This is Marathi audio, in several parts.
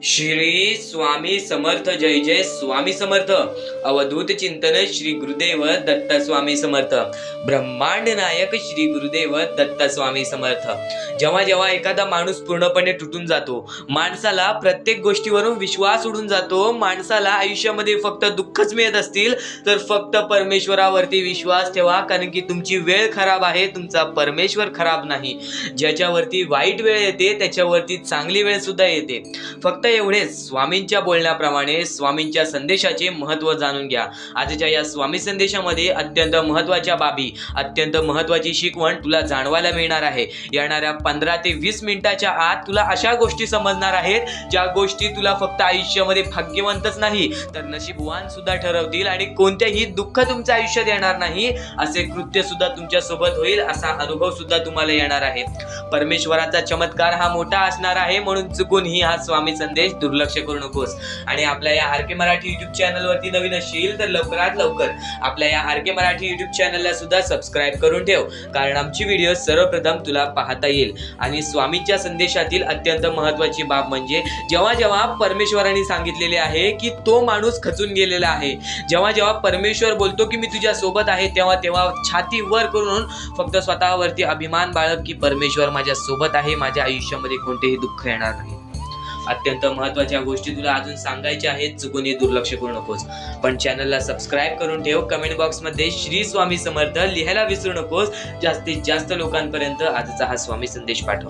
श्री स्वामी समर्थ. जय जय स्वामी समर्थ. अवधूत चिंतन श्री गुरुदेव दत्त स्वामी समर्थ. ब्रह्मांड नायक श्री गुरुदेव दत्त स्वामी समर्थ. जेव्हा जेव्हा एखादा माणूस पूर्णपणे तुटून जातो, माणसाला प्रत्येक गोष्टीवरून विश्वास उडून जातो, माणसाला आयुष्यामध्ये फक्त दुःखच मिळत असतील तर फक्त परमेश्वरावरती विश्वास ठेवा, कारण की तुमची वेळ खराब आहे, तुमचा परमेश्वर खराब नाही. ज्याच्यावरती वाईट वेळ येते त्याच्यावरती चांगली वेळ सुद्धा येते. फक्त एवढेच स्वामींच्या बोलण्याप्रमाणे स्वामींच्या संदेशाचे महत्त्व जाणून घ्या. आजच्या या स्वामी संदेशामध्ये अत्यंत महत्त्वाच्या बाबी, अत्यंत महत्त्वाची शिकवण तुला जाणवायला मिळणार आहे. येणाऱ्या 15 ते 20 मिनिटाच्या आत तुला अशा गोष्टी समजणार आहेत ज्या गोष्टी तुला फक्त आयुष्यामध्ये भाग्यवंतच नाही तर नशीबवान सुद्धा ठरवतील आणि कोणतेही दुःख तुमच्या आयुष्यात येणार नाही असे कृत्य सुद्धा तुमच्या सोबत होईल, असा अनुभव सुद्धा तुम्हाला येणार आहे. परमेश्वराचा चमत्कार हा मोठा असणार आहे, म्हणून चुकूनही हा स्वामी संदेश दुर्लक्ष करू नकोस. आणि आपल्या या आरके मराठी युट्यूब चॅनल वरती नवीन असशील तर लवकरात लवकर आपल्या या आरके मराठी युट्यूब चॅनलला सुद्धा सबस्क्राईब करून ठेव, कारण आमची व्हिडिओ सर्वप्रथम तुला पाहता येईल. आणि स्वामींच्या संदेशातील अत्यंत महत्त्वाची बाब म्हणजे जेव्हा जेव्हा परमेश्वराने सांगितलेले आहे की तो माणूस खचून गेलेला आहे, जेव्हा जेव्हा परमेश्वर बोलतो की मी तुझ्या सोबत आहे, तेव्हा तेव्हा छाती वर करून फक्त स्वतःवरती अभिमान बाळग की परमेश्वर माझ्या सोबत आहे, माझ्या आयुष्यामध्ये कोणतेही दुःख येणार नाही. अत्यंत महत्त्वाच्या गोष्टी तुला अजून सांगायच्या आहेत, चुकूनही दुर्लक्ष करू नकोस. पण चॅनलला सबस्क्राईब करून ठेव. कमेंट बॉक्समध्ये श्री स्वामी समर्थ लिहायला विसरू नकोस. जास्तीत जास्त लोकांपर्यंत आजचा हा स्वामी संदेश पाठव.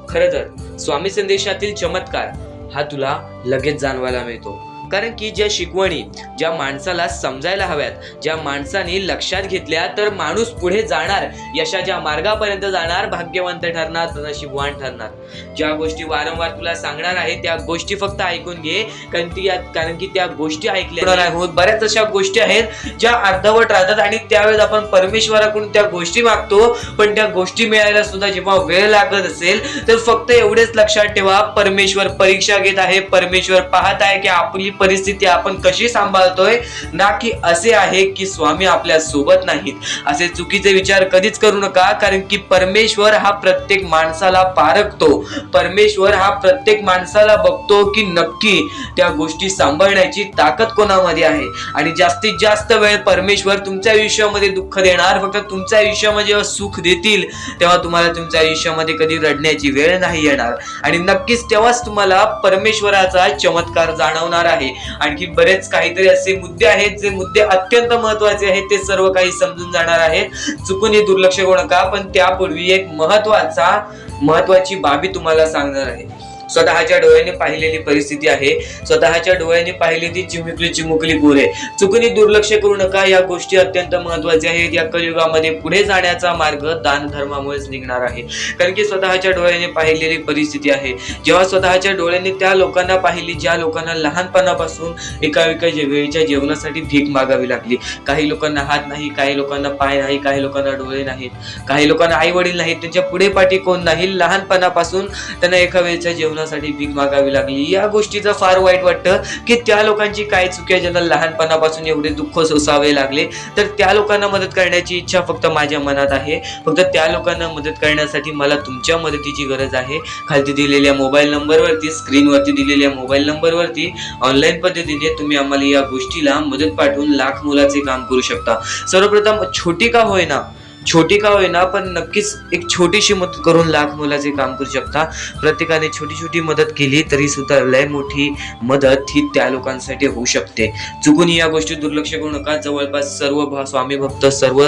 खरं तर स्वामी संदेशातील चमत्कार हा तुला लगेच जाणवायला मिळतो, कारण की ज्या शिकवणी ज्या माणसाला समजायला हव्यात, ज्या माणसाने लक्षात घेतल्या तर माणूस पुढे जाणार, यशाच्या मार्गापर्यंत जाणार, भाग्यवंत ठरणार, नशीबवान ठरणार. ज्या गोष्टी वारंवार तुला सांगणार आहे त्या गोष्टी फक्त ऐकून घे, कारण की त्या गोष्टी ऐकल्या नाही होत. बऱ्याच अशा गोष्टी आहेत ज्या अर्धवट राहतात आणि त्यावेळेस आपण परमेश्वराकडून त्या गोष्टी मागतो, पण त्या गोष्टी मिळायला सुद्धा जेव्हा वेळ लागत असेल तर फक्त एवढेच लक्षात ठेवा, परमेश्वर परीक्षा घेत आहे, परमेश्वर पाहत आहे की आपली परिस्थिती आपण कशी सांभाळतोय, ना की असे आहे की स्वामी आपल्या सोबत नाहीत. असे चुकीचे विचार कधीच करू नका, कारण की परमेश्वर हा प्रत्येक माणसाला पारखतो, परमेश्वर हा प्रत्येक माणसाला बघतो की नक्की त्या गोष्टी सांभाळण्याची ताकद कोणामध्ये आहे. आणि जास्तीत जास्त वेळ परमेश्वर तुमच्या आयुष्यामध्ये दुःख देणार, फक्त तुमच्या आयुष्यामध्ये जेव्हा सुख देतील तेव्हा तुम्हाला तुमच्या आयुष्यामध्ये कधी रडण्याची वेळ नाही येणार, आणि नक्कीच तेव्हाच तुम्हाला परमेश्वराचा चमत्कार जाणवणार आहे. आणखी बरेच काहीतरी असे मुद्दे आहेत जे मुद्दे अत्यंत महत्त्वाचे आहेत, ते सर्व काही समजून जाणार आहेत. चुकूनही दुर्लक्ष करू नका. पण त्यापूर्वी एक महत्त्वाची बाबी तुम्हाला सांगणार आहे. स्वतःच्या डोळ्याने पाहिलेली परिस्थिती आहे, स्वतःच्या डोळ्याने पाहिलेली चिमुकली पोरे. चुकूनही दुर्लक्ष करू नका. या गोष्टी अत्यंत महत्त्वाच्या आहेत. या कलियुगामध्ये पुढे जाण्याचा मार्ग दान धर्मामुळेच निघणार आहे, कारण की स्वतःच्या डोळ्याने पाहिलेली परिस्थिती आहे. जेव्हा स्वतःच्या डोळ्याने त्या लोकांना पाहिली ज्या लोकांना लहानपणापासून एका वेळेच्या जेवणासाठी भीक मागावी लागली. काही लोकांना हात नाही, काही लोकांना पाय नाही, काही लोकांना डोळे नाहीत, काही लोकांना आई वडील नाहीत, त्यांच्या पुढे पाठी कोण नाही. लहानपणापासून त्यांना एका वेळेच्या जेवणासाठी भीक मागावी लागली. या गोष्टीचं फार वाईट वाटतं की त्या लोकांची काय चुकी आहे ज्यांना लहानपणापासून एवढे दुःख सोसावे लागले. तर त्या लोकांना मदत करण्याची इच्छा फक्त माझ्या मनात आहे. फक्त त्या लोकांना मदत करण्यासाठी मला तुमच्या मदतीची गरज आहे. खाली दिलेल्या मोबाईल नंबरवरती, स्क्रीनवरती दिलेल्या मोबाईल नंबरवरती ऑनलाईन पद्धतीने तुम्ही आम्हाला या गोष्टीला मदत पाठवून लाख मोलाचे काम करू शकता. सर्वप्रथम छोटी का होईना पण नक्कीच एक छोटीशी मदत करून लाख मोलाचे काम करू शकता. प्रत्येकाने छोटी मदत केली तरी सुद्धा लय मोठी मदत ही त्या लोकांसाठी होऊ शकते. चुकून या गोष्टी दुर्लक्ष करू नका. जवळपास सर्व स्वामी भक्त, सर्व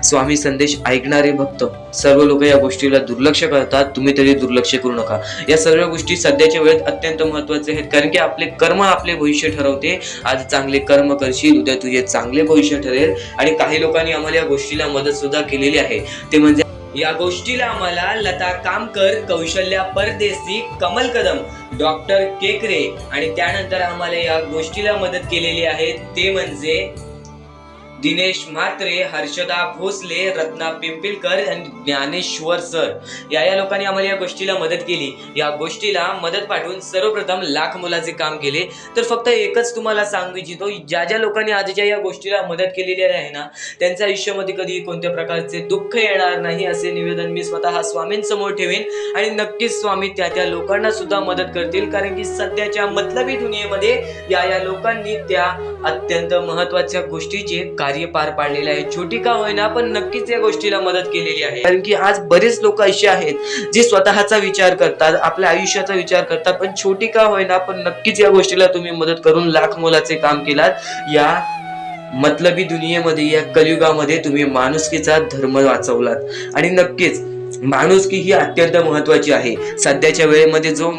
स्वामी संदेश ऐकणारे भक्त, सर्व लोक या गोष्टीला दुर्लक्ष करतात. तुम्ही तरी दुर्लक्ष करू नका. या सर्व गोष्टी सध्याच्या वेळेत अत्यंत महत्त्वाचे आहेत, कारण की आपले कर्म आपले भविष्य ठरवते. आज चांगले कर्म करशील, उद्या तुझे चांगले भविष्य ठरेल. आणि काही लोकांनी आम्हाला या गोष्टीला मदत सुद्धा केलेली आहे. ते म्हणजे या गोष्टीला आम्हाला लता कामकर, कौशल्या परदेशी, कमल कदम, डॉक्टर केकरे आणि त्यानंतर आम्हाला या गोष्टीला मदत केलेली आहे ते म्हणजे दिनेश म्हात्रे, हर्षदा भोसले, रत्ना पिंपळकर आणि ज्ञानेश्वर सर या लोकांनी आम्हाला या गोष्टीला मदत केली. या गोष्टीला मदत पाठवून सर्वप्रथम लाख मोलाचे काम केले. तर फक्त एकच तुम्हाला सांगू इच्छितो, ज्या लोकांनी आजच्या या गोष्टीला मदत केलेली आहे ना, त्यांच्या आयुष्यामध्ये कधी कोणत्या प्रकारचे दुःख येणार नाही असे निवेदन मी स्वतः स्वामींसमोर ठेवीन. आणि नक्कीच स्वामी त्या लोकांना सुद्धा मदत करतील, कारण की सध्याच्या मतलबी दुनियेमध्ये या लोकांनी त्या अत्यंत महत्वाच्या गोष्टीचे कार्य पार पाडलेले आहे. छोटी का होईना पण नक्कीच या गोष्टीला मदत केलेली आहे. कारण की आज बरेच लोक असे आहेत जे स्वतःचा विचार करतात, आपल्या आयुष्याचा विचार करतात, पण छोटी का होईना पण नक्कीच या गोष्टीला तुम्ही मदत करून लाख मोलाचे काम केलात. या मतलबी दुनियेमध्ये, या कलियुगामध्ये तुम्ही माणुसकीचा धर्म वाचवलात. आणि नक्कीच माणुसकी ही अत्यंत महत्वाची आहे. सध्याच्या वेळेमध्ये जो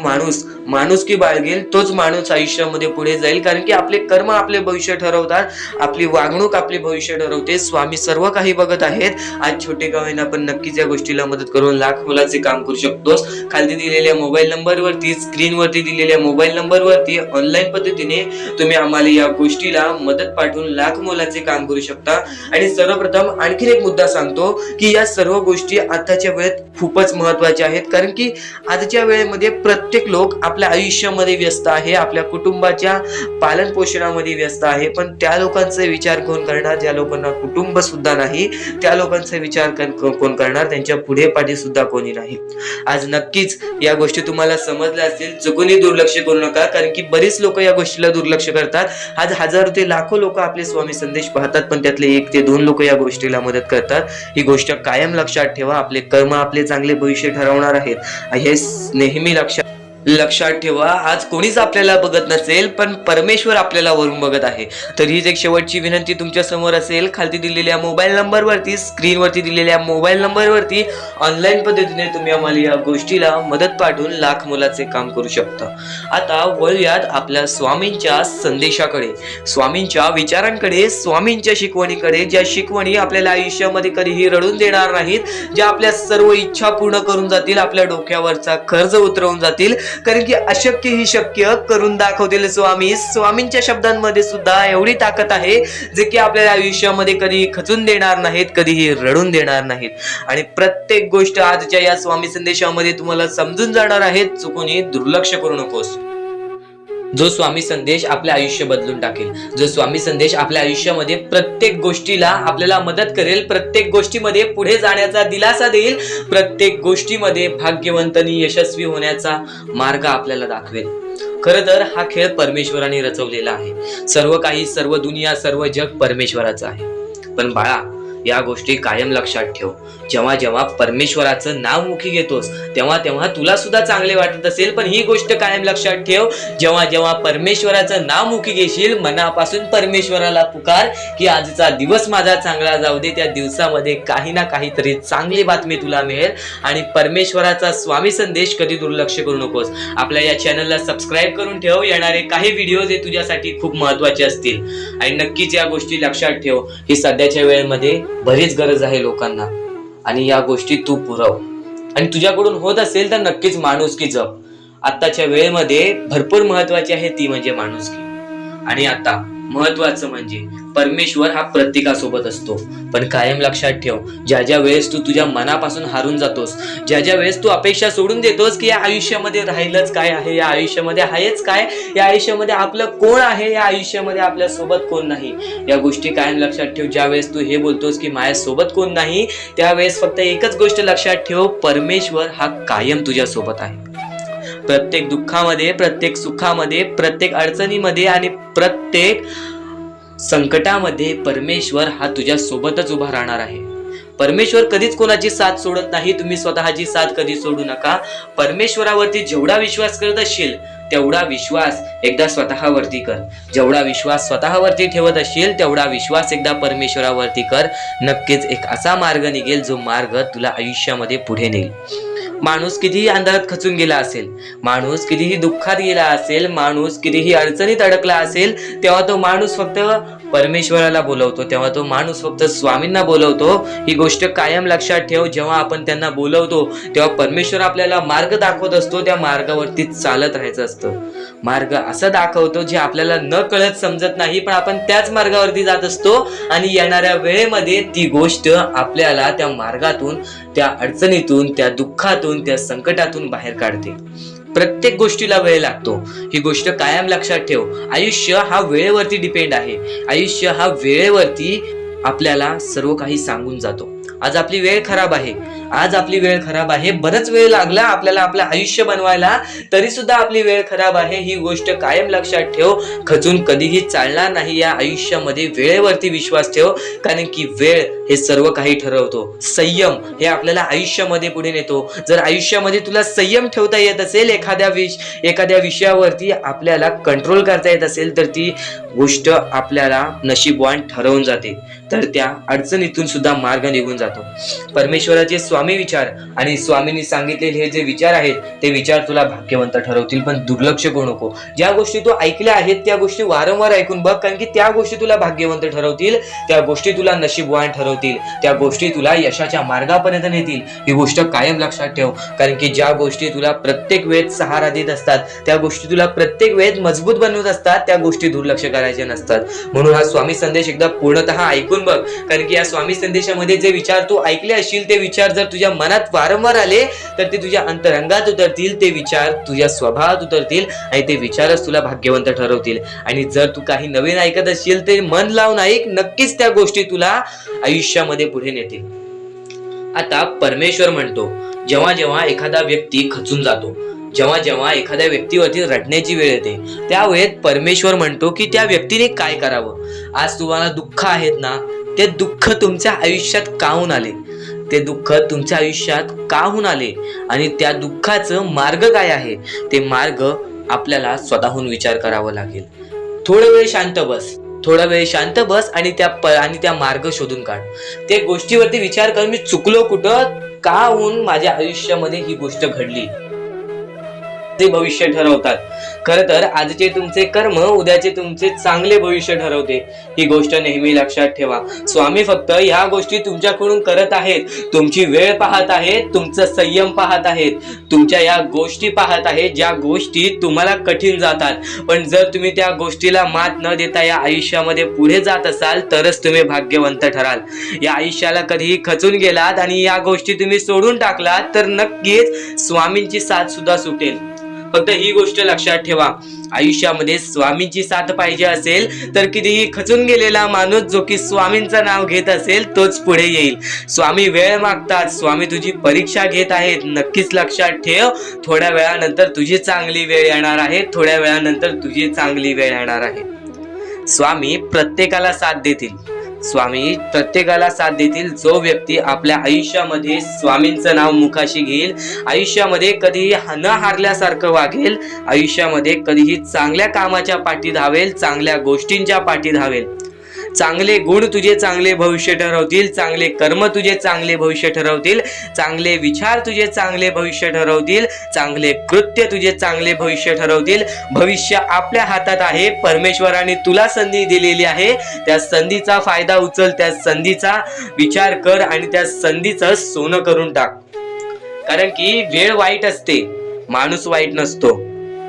माणुसकी बाळगेल तोच माणूस आयुष्यामध्ये पुढे जाईल, कारण की आपले कर्म आपले भविष्य ठरवतात, आपली वागणूक आपले भविष्य ठरवते. स्वामी सर्व काही बघत आहेत. आज छोटे का होईना पण नक्कीच या गोष्टीला मदत करून लाख मोलाचे काम करू शकतोस. खाली दिलेल्या मोबाईल नंबरवरती, स्क्रीनवरती दिलेल्या मोबाईल नंबरवरती ऑनलाईन पद्धतीने तुम्ही आम्हाला या गोष्टीला मदत पाठवून लाख मोलाचे काम करू शकता. आणि सर्वप्रथम आणखीन एक मुद्दा सांगतो की या सर्व गोष्टी आताच्या वेळेत खूपच महत्वाच्या आहेत, कारण की आजच्या वेळेमध्ये प्रत्येक लोक आपल्या आयुष्यामध्ये व्यस्त आहे, आपल्या कुटुंबाच्या पालन पोषणामध्ये व्यस्त आहे. पण त्या लोकांचा विचार कोण करणार ज्या लोकांना कुटुंब सुद्धा नाही? त्या लोकांचा विचार कोण करणार? त्यांच्या पुढे पाठी सुद्धा कोणी नाही. आज नक्कीच या गोष्टी तुम्हाला समजल्या असतील. चुकूनही दुर्लक्ष करू नका, कारण की बरीच लोक या गोष्टीला दुर्लक्ष करतात. आज हजारो ते लाखो लोक आपले स्वामी संदेश पाहतात, पण त्यातले 1 ते 2 लोक या गोष्टीला मदत करतात. ही गोष्ट कायम लक्षात ठेवा. आपले कर्म आपले चांगले भविष्य ठरवणार आहेत, हे नेहमी लक्षात ठेवा. आज कोणीच आपल्याला बघत नसेल, पण परमेश्वर आपल्याला वरून बघत आहे. तर हीच एक शेवटची विनंती तुमच्या समोर असेल. खाली दिलेल्या मोबाईल नंबरवरती, स्क्रीनवरती दिलेल्या मोबाईल नंबरवरती ऑनलाईन पद्धतीने तुम्ही आम्हाला या गोष्टीला मदत पाठवून लाख मोलाचे काम करू शकता. आता वळूयात आपल्या स्वामींच्या संदेशाकडे, स्वामींच्या विचारांकडे, स्वामींच्या शिकवणीकडे, ज्या शिकवणी आपल्याला आयुष्यामध्ये कधीही रडून देणार नाहीत, ज्या आपल्या सर्व इच्छा पूर्ण करून जातील, आपल्या डोक्यावरचा कर्ज उतरवून जातील. कारण की अशक्य ही शक्य करून दाखवतील स्वामी. स्वामींच्या शब्दांमध्ये सुद्धा एवढी ताकद आहे जे की आपल्याला आयुष्यामध्ये कधी खचून देणार नाहीत, कधीही रडून देणार नाहीत. आणि प्रत्येक गोष्ट आजच्या या स्वामी संदेशामध्ये तुम्हाला समजून जाणार आहे. चुकूनही दुर्लक्ष करू नकोस. जो स्वामी संदेश आपले आयुष्य बदलून टाकेल, जो स्वामी संदेश आपल्या आयुष्यामध्ये प्रत्येक गोष्टीला आपल्याला मदत करेल, प्रत्येक गोष्टीमध्ये पुढे जाण्याचा दिलासा देईल, प्रत्येक गोष्टीमध्ये भाग्यवंतांनी यशस्वी होण्याचा मार्ग आपल्याला दाखवेल. खरं तर हा खेळ परमेश्वराने रचवलेला आहे. सर्व काही, सर्व दुनिया, सर्व जग परमेश्वराचं आहे. पण बाळा, या गोष्टी कायम लक्षात ठेव. जेव्हा जेव्हा परमेश्वराचं नाव मुखी घेतोस तेव्हा तुला सुद्धा चांगले वाटत असेल, पण ही गोष्ट कायम लक्षात ठेव. जेव्हा जेव्हा परमेश्वराचं नाव मुखी घेशील, मनापासून परमेश्वराला पुकार की आजचा दिवस माझा चांगला जाऊ दे. त्या दिवसामध्ये काही ना काहीतरी चांगली बातमी तुला मिळेल. आणि परमेश्वराचा स्वामी संदेश कधी दुर्लक्ष करू नकोस. आपल्या या चॅनलला सबस्क्राईब करून ठेव. येणारे काही व्हिडिओज हे तुझ्यासाठी खूप महत्वाचे असतील. आणि नक्कीच या गोष्टी लक्षात ठेव, ही सध्याच्या वेळेमध्ये बरीच गरज आहे लोकांना, आणि या गोष्टी तू पुरव. आणि तुझ्याकडून होत असेल तर नक्कीच माणुसकी जप. आताच्या वेळेमध्ये भरपूर महत्वाची आहे ती म्हणजे माणुसकी. आणि आता महत्वाचं म्हणजे परमेश्वर हा प्रत्येकासोबत असतो. पण कायम लक्षात ठेव, ज्या वेळेस तू तुझ्या मनापासून हारून जातोस, ज्या वेळेस तू अपेक्षा सोडून देतोस की या आयुष्यामध्ये राहिलंच काय आहे, या आयुष्यामध्ये आहेच काय, या आयुष्यामध्ये आपलं कोण आहे, या आयुष्यामध्ये आपल्या सोबत कोण नाही, या गोष्टी कायम लक्षात ठेव. ज्या वेळेस तू हे बोलतोस की माझ्या सोबत कोण नाही, त्यावेळेस फक्त एकच गोष्ट लक्षात ठेव, परमेश्वर हा कायम तुझ्या सोबत आहे. प्रत्येक दुःखामध्ये, प्रत्येक सुखामध्ये, प्रत्येक अडचणीमध्ये आणि प्रत्येक संकटामध्ये परमेश्वर हा तुझ्या सोबतच उभा राहणार आहे. परमेश्वर कधीच कोणाची साथ सोडत नाही. तुम्ही स्वतःची साथ कधी सोडू नका. परमेश्वरावरती जेवढा विश्वास करत असशील तेवढा विश्वास एकदा स्वतःवरती कर. जेवढा विश्वास स्वतःवरती ठेवत असशील तेवढा विश्वास एकदा परमेश्वरावरती कर. नक्कीच एक असा मार्ग निघेल जो मार्ग तुला आयुष्यामध्ये पुढे नेईल. माणूस कितीही अंधारात खचून गेला असेल, माणूस कितीही दुःखात गेला असेल, माणूस कितीही अडचणीत अडकला असेल, तेव्हा तो माणूस फक्त परमेश्वराला बोलवतो तेव्हा तो माणूस फक्त स्वामींना बोलवतो, ही गोष्ट कायम लक्षात ठेव. जेव्हा आपण त्यांना बोलवतो तेव्हा परमेश्वर आपल्याला मार्ग दाखवत असतो, त्या मार्गावरती चालत राहायचं असतं. मार्ग असा दाखवतो जे आपल्याला न कळत समजत नाही, पण आपण त्याच मार्गावरती जात असतो आणि येणाऱ्या वेळेमध्ये ती गोष्ट आपल्याला त्या मार्गातून, त्या अडचणीतून, त्या दुःखातून, त्या संकटातून बाहेर काढते. प्रत्येक गोष्टीला वेळ लागतो, ही गोष्ट कायम लक्षात ठेव. आयुष्य हा वेळेवरती डिपेंड आहे. आयुष्य हा वेळेवरती आपल्याला सर्व काही सांगून जातो. आज आपली वेळ खराब आहे, आज आपली वेळ खराब आहे, बरंच वेळ लागला आपल्याला आपलं आयुष्य बनवायला, तरी सुद्धा आपली वेळ खराब आहे, ही गोष्ट कायम लक्षात ठेव. खचून कधीही चालणार नाही या आयुष्यामध्ये. वेळेवरती विश्वास ठेव, कारण की वेळ हे सर्व काही ठरवतो. संयम हे आपल्याला आयुष्यामध्ये पुढे नेतो. जर आयुष्यामध्ये तुला संयम ठेवता येत असेल, एखाद्या विषयावरती आपल्याला कंट्रोल करता येत असेल, तर ती गोष्ट आपल्याला नशीबवान ठरवून जाते, तर त्या अडचणीतून सुद्धा मार्ग निघून जातो. परमेश्वराचे स्वामी विचार आणि स्वामींनी सांगितलेले हे जे विचार आहेत, ते विचार तुला भाग्यवंत ठरवतील. पण दुर्लक्ष करू नको. ज्या गोष्टी तू ऐकल्या आहेत त्या गोष्टी वारंवार ऐकून बघ, कारण की त्या गोष्टी तुला भाग्यवंत ठरवतील, त्या गोष्टी तुला नशीबवान ठरवतील, त्या गोष्टी तुला यशाच्या मार्गापर्यंत नेतील. ही गोष्ट कायम लक्षात ठेव, कारण की ज्या गोष्टी तुला प्रत्येक वेळेस सहारा देत असतात, त्या गोष्टी तुला प्रत्येक वेळेस मजबूत बनवत असतात, त्या गोष्टी दुर्लक्ष करायचे नसतात. म्हणून हा स्वामी संदेश एकदा पूर्णतः ऐकून बघ, कारण की या स्वामी संदेशामध्ये जे विचार तू ऐकले असशील, ते विचार जर तुझ्या मनात वारंवार आले तर ते तुझ्या अंतरंगात उतरतील, ते विचार तुझ्या स्वभावात उतरतील आणि ते विचारच तुला भाग्यवंत ठरवतील. आणि जर तू काही नवीन ऐकत असशील तर मन लावून ऐक, नक्कीच त्या गोष्टी तुला आयुष्यामध्ये पुढे नेतील. आता परमेश्वर म्हणतो, जेव्हा जेव्हा एखादा व्यक्ती खचून जातो, जेव्हा जेव्हा एखाद्या व्यक्तीवरती रडण्याची वेळ येते, त्यावेळेत परमेश्वर म्हणतो की त्या व्यक्तीने काय करावं. आज तुम्हाला दुःख आहेत ना, ते दुःख तुमच्या आयुष्यात काहून आले, ते दुःख तुमच्या आयुष्यात काहून आले आणि त्या दुःखाचं मार्ग काय आहे, ते मार्ग आपल्याला स्वतःहून विचार करावा लागेल. थोडा वेळ शांत बस आणि त्या मार्ग शोधून काढ. त्या गोष्टीवरती विचार कर, मी चुकलो कुठं, का होऊन माझ्या आयुष्यामध्ये ही गोष्ट घडली. ते भविष्य ठरवतात. खर तर आजचे तुमचे कर्म उद्याचे तुमचे चांगले भविष्य ठरवते. ही गोष्ट नेहमी लक्षात ठेवा. स्वामी फक्त ह्या गोष्टी तुमच्याकडून करत आहेत, तुमची वेळ पाहत आहेत, तुमचा संयम पाहत आहेत, तुमच्या या गोष्टी पाहत आहेत, ज्या गोष्टी तुम्हाला कठीण जातात. पण जर तुम्ही त्या गोष्टीला मात न देता या आयुष्यामध्ये पुढे जात असाल, तरच तुम्ही भाग्यवंत ठराल. या आयुष्याला कधीही खचून गेलात आणि या गोष्टी तुम्ही सोडून टाकलात, तर नक्कीच स्वामींची साथ सुद्धा सुटेल. फक्त ही गोष्ट लक्षात ठेवा, आयुष्यामध्ये स्वामींची साथ पाहिजे असेल तर कितीही खचून गेलेला माणूस जो की स्वामींचं नाव घेत असेल तोच पुढे येईल. स्वामी वेळ मागतात, स्वामी तुझी परीक्षा घेत आहेत. नक्कीच लक्षात ठेव, थोड्या वेळानंतर तुझी चांगली वेळ येणार आहे, थोड्या वेळानंतर तुझी चांगली वेळ येणार आहे. स्वामी प्रत्येकाला साथ देतील, स्वामी प्रत्येकाला साथ देतील. जो व्यक्ती आपल्या आयुष्यामध्ये स्वामींचं नाव मुखाशी घेईल, आयुष्यामध्ये कधीही न हारल्यासारखं वागेल, आयुष्यामध्ये कधीही चांगल्या कामाच्या पाठी धावेल, चांगल्या गोष्टींच्या पाठी धावेल. चांगले गुण तुझे चांगले भविष्य ठरवतील, चांगले कर्म तुझे चांगले भविष्य ठरवतील, चांगले विचार तुझे चांगले भविष्य ठरवतील, चांगले कृत्य तुझे चांगले भविष्य ठरवतील. भविष्य आपल्या हातात आहे. परमेश्वराने तुला संधी दिलेली आहे, त्या संधीचा फायदा उचल, त्या संधीचा विचार कर आणि त्या संधीचं सोनं करून टाक. कारण की वेळ वाईट असते, माणूस वाईट नसतो.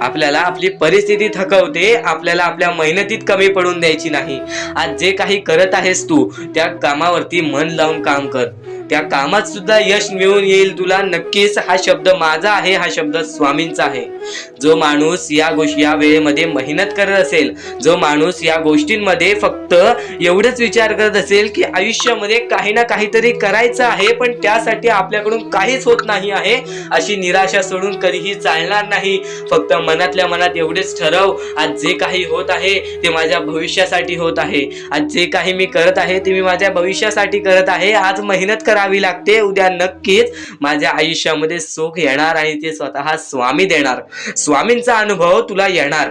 आपल्याला आपली परिस्थिती थकवते, आपल्याला आपल्या मेहनतीत कमी पडून द्यायची नाही. आज जे काही करत आहेस तू, त्या कामावरती मन लावून काम कर, त्या कामात सुद्धा यश मिळून येईल तुला. नक्कीच हा शब्द माझा आहे, हा शब्द स्वामींचा आहे. जो माणूस या वेळेमध्ये मेहनत करत असेल, जो माणूस या गोष्टींमध्ये फक्त एवढंच विचार करत असेल की आयुष्यामध्ये काही ना काहीतरी करायचं आहे, पण त्यासाठी आपल्याकडून काहीच होत नाही आहे, अशी निराशा सोडून कधीही चालणार नाही. फक्त मनातल्या मनात एवढेच ठरव, आज जे काही होत आहे ते माझ्या भविष्यासाठी होत आहे, आज जे काही मी करत आहे ते मी माझ्या भविष्यासाठी करत आहे. आज मेहनत करावी लागते, उद्या नक्कीच माझ्या आयुष्यामध्ये सुख येणार आणि ते स्वतः स्वामी देणार. स्वामींचा अनुभव तुला येणार.